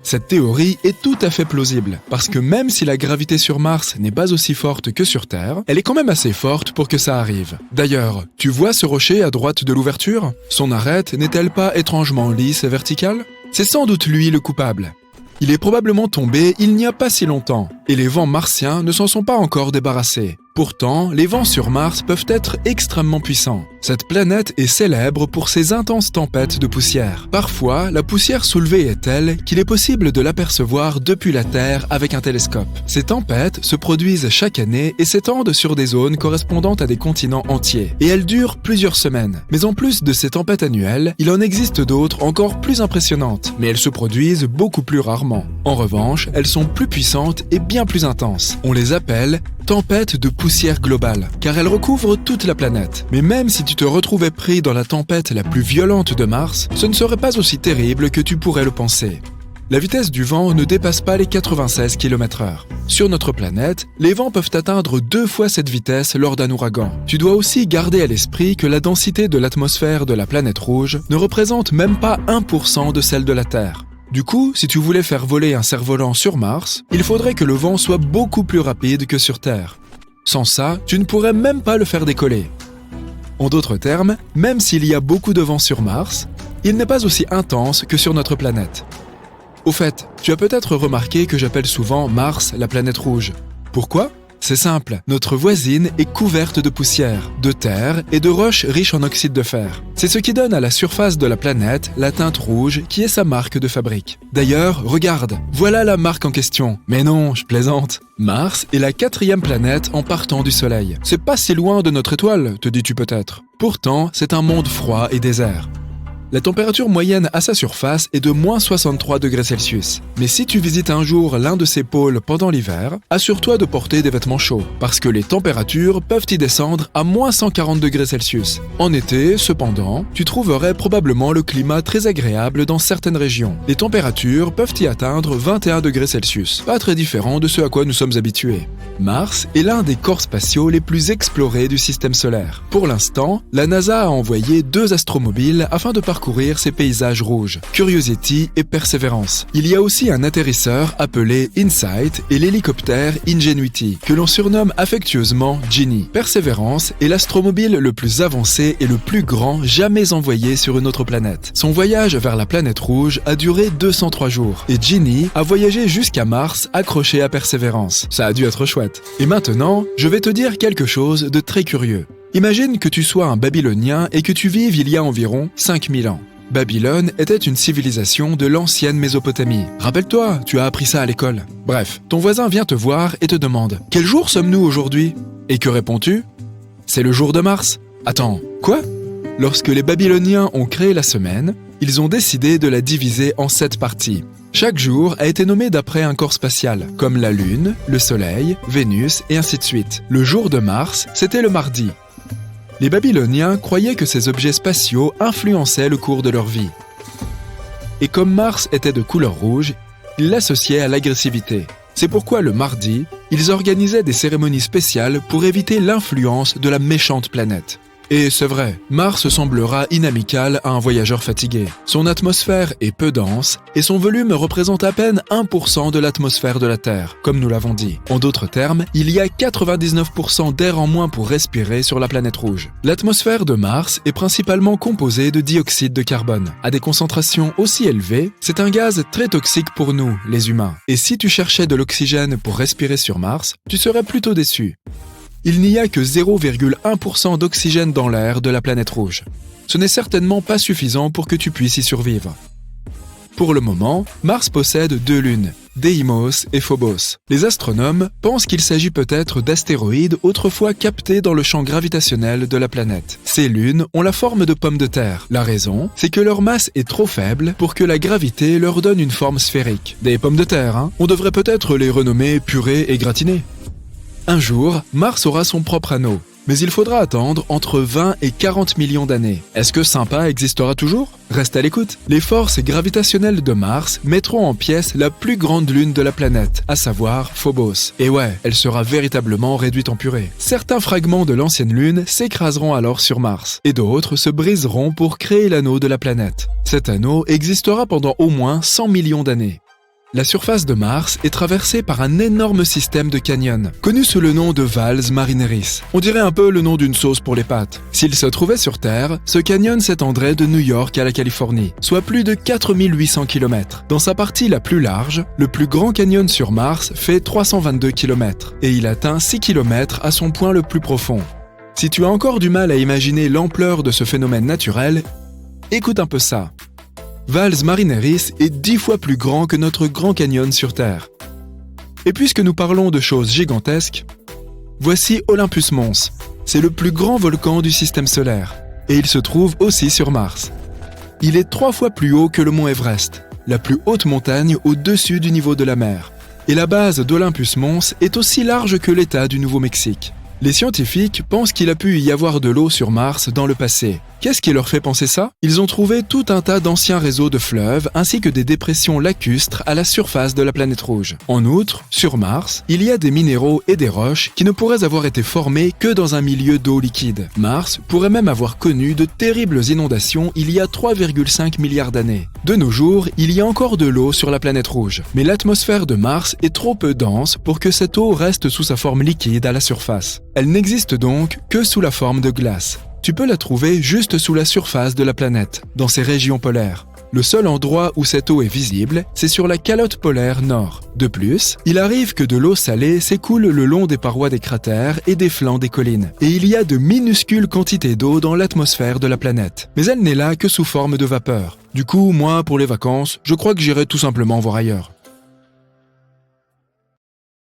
Cette théorie est tout à fait plausible, parce que même si la gravité sur Mars n'est pas aussi forte que sur Terre, elle est quand même assez forte pour que ça arrive. D'ailleurs, tu vois ce rocher à droite de l'ouverture? Son arête n'est-elle pas étrangement lisse et verticale? C'est sans doute lui le coupable. Il est probablement tombé il n'y a pas si longtemps, et les vents martiens ne s'en sont pas encore débarrassés. Pourtant, les vents sur Mars peuvent être extrêmement puissants. Cette planète est célèbre pour ses intenses tempêtes de poussière. Parfois, la poussière soulevée est telle qu'il est possible de l'apercevoir depuis la Terre avec un télescope. Ces tempêtes se produisent chaque année et s'étendent sur des zones correspondant à des continents entiers. Et elles durent plusieurs semaines. Mais en plus de ces tempêtes annuelles, il en existe d'autres encore plus impressionnantes. Mais elles se produisent beaucoup plus rarement. En revanche, elles sont plus puissantes et bien plus intenses. On les appelle tempête de poussière globale, car elle recouvre toute la planète. Mais même si tu te retrouvais pris dans la tempête la plus violente de Mars, ce ne serait pas aussi terrible que tu pourrais le penser. La vitesse du vent ne dépasse pas les 96 km/h. Sur notre planète, les vents peuvent atteindre 2 fois cette vitesse lors d'un ouragan. Tu dois aussi garder à l'esprit que la densité de l'atmosphère de la planète rouge ne représente même pas 1% de celle de la Terre. Du coup, si tu voulais faire voler un cerf-volant sur Mars, il faudrait que le vent soit beaucoup plus rapide que sur Terre. Sans ça, tu ne pourrais même pas le faire décoller. En d'autres termes, même s'il y a beaucoup de vent sur Mars, il n'est pas aussi intense que sur notre planète. Au fait, tu as peut-être remarqué que j'appelle souvent Mars la planète rouge. Pourquoi ? C'est simple, notre voisine est couverte de poussière, de terre et de roches riches en oxyde de fer. C'est ce qui donne à la surface de la planète la teinte rouge qui est sa marque de fabrique. D'ailleurs, regarde, voilà la marque en question. Mais non, je plaisante. Mars est la 4e planète en partant du Soleil. C'est pas si loin de notre étoile, te dis-tu peut-être. Pourtant, c'est un monde froid et désert. La température moyenne à sa surface est de moins 63 degrés Celsius. Mais si tu visites un jour l'un de ses pôles pendant l'hiver, assure-toi de porter des vêtements chauds, parce que les températures peuvent y descendre à moins 140 degrés Celsius. En été, cependant, tu trouverais probablement le climat très agréable dans certaines régions. Les températures peuvent y atteindre 21 degrés Celsius, pas très différent de ce à quoi nous sommes habitués. Mars est l'un des corps spatiaux les plus explorés du système solaire. Pour l'instant, la NASA a envoyé 2 astromobiles afin de parcourir ces paysages rouges, Curiosity et Perseverance. Il y a aussi un atterrisseur appelé InSight et l'hélicoptère Ingenuity, que l'on surnomme affectueusement Genie. Perseverance est l'astromobile le plus avancé et le plus grand jamais envoyé sur une autre planète. Son voyage vers la planète rouge a duré 203 jours, et Genie a voyagé jusqu'à Mars accroché à Perseverance. Ça a dû être chouette. Et maintenant, je vais te dire quelque chose de très curieux. Imagine que tu sois un Babylonien et que tu vives il y a environ 5000 ans. Babylone était une civilisation de l'ancienne Mésopotamie. Rappelle-toi, tu as appris ça à l'école. Bref, ton voisin vient te voir et te demande « Quel jour sommes-nous aujourd'hui ?» Et que réponds-tu ? « C'est le jour de Mars. » Attends, quoi ? Lorsque les Babyloniens ont créé la semaine, ils ont décidé de la diviser en 7 parties. Chaque jour a été nommé d'après un corps spatial, comme la Lune, le Soleil, Vénus et ainsi de suite. Le jour de Mars, c'était le mardi. Les Babyloniens croyaient que ces objets spatiaux influençaient le cours de leur vie. Et comme Mars était de couleur rouge, ils l'associaient à l'agressivité. C'est pourquoi le mardi, ils organisaient des cérémonies spéciales pour éviter l'influence de la méchante planète. Et c'est vrai, Mars semblera inamical à un voyageur fatigué. Son atmosphère est peu dense et son volume représente à peine 1% de l'atmosphère de la Terre, comme nous l'avons dit. En d'autres termes, il y a 99% d'air en moins pour respirer sur la planète rouge. L'atmosphère de Mars est principalement composée de dioxyde de carbone. À des concentrations aussi élevées, c'est un gaz très toxique pour nous, les humains. Et si tu cherchais de l'oxygène pour respirer sur Mars, tu serais plutôt déçu. Il n'y a que 0,1% d'oxygène dans l'air de la planète rouge. Ce n'est certainement pas suffisant pour que tu puisses y survivre. Pour le moment, Mars possède 2 lunes, Deimos et Phobos. Les astronomes pensent qu'il s'agit peut-être d'astéroïdes autrefois captés dans le champ gravitationnel de la planète. Ces lunes ont la forme de pommes de terre. La raison, c'est que leur masse est trop faible pour que la gravité leur donne une forme sphérique. Des pommes de terre, hein ? On devrait peut-être les renommer purées et gratinées. Un jour, Mars aura son propre anneau, mais il faudra attendre entre 20 et 40 millions d'années. Est-ce que sympa existera toujours ? Reste à l'écoute. Les forces gravitationnelles de Mars mettront en pièces la plus grande lune de la planète, à savoir Phobos. Et ouais, elle sera véritablement réduite en purée. Certains fragments de l'ancienne lune s'écraseront alors sur Mars, et d'autres se briseront pour créer l'anneau de la planète. Cet anneau existera pendant au moins 100 millions d'années. La surface de Mars est traversée par un énorme système de canyons, connu sous le nom de Valles Marineris. On dirait un peu le nom d'une sauce pour les pâtes. S'il se trouvait sur Terre, ce canyon s'étendrait de New York à la Californie, soit plus de 4800 km. Dans sa partie la plus large, le plus grand canyon sur Mars fait 322 km, et il atteint 6 km à son point le plus profond. Si tu as encore du mal à imaginer l'ampleur de ce phénomène naturel, écoute un peu ça. Valles Marineris est 10 fois plus grand que notre Grand Canyon sur Terre. Et puisque nous parlons de choses gigantesques, voici Olympus Mons. C'est le plus grand volcan du système solaire, et il se trouve aussi sur Mars. Il est 3 fois plus haut que le mont Everest, la plus haute montagne au-dessus du niveau de la mer. Et la base d'Olympus Mons est aussi large que l'État du Nouveau-Mexique. Les scientifiques pensent qu'il a pu y avoir de l'eau sur Mars dans le passé. Qu'est-ce qui leur fait penser ça? Ils ont trouvé tout un tas d'anciens réseaux de fleuves ainsi que des dépressions lacustres à la surface de la planète rouge. En outre, sur Mars, il y a des minéraux et des roches qui ne pourraient avoir été formés que dans un milieu d'eau liquide. Mars pourrait même avoir connu de terribles inondations il y a 3,5 milliards d'années. De nos jours, il y a encore de l'eau sur la planète rouge, mais l'atmosphère de Mars est trop peu dense pour que cette eau reste sous sa forme liquide à la surface. Elle n'existe donc que sous la forme de glace. Tu peux la trouver juste sous la surface de la planète, dans ses régions polaires. Le seul endroit où cette eau est visible, c'est sur la calotte polaire nord. De plus, il arrive que de l'eau salée s'écoule le long des parois des cratères et des flancs des collines. Et il y a de minuscules quantités d'eau dans l'atmosphère de la planète. Mais elle n'est là que sous forme de vapeur. Du coup, moi, pour les vacances, je crois que j'irai tout simplement voir ailleurs.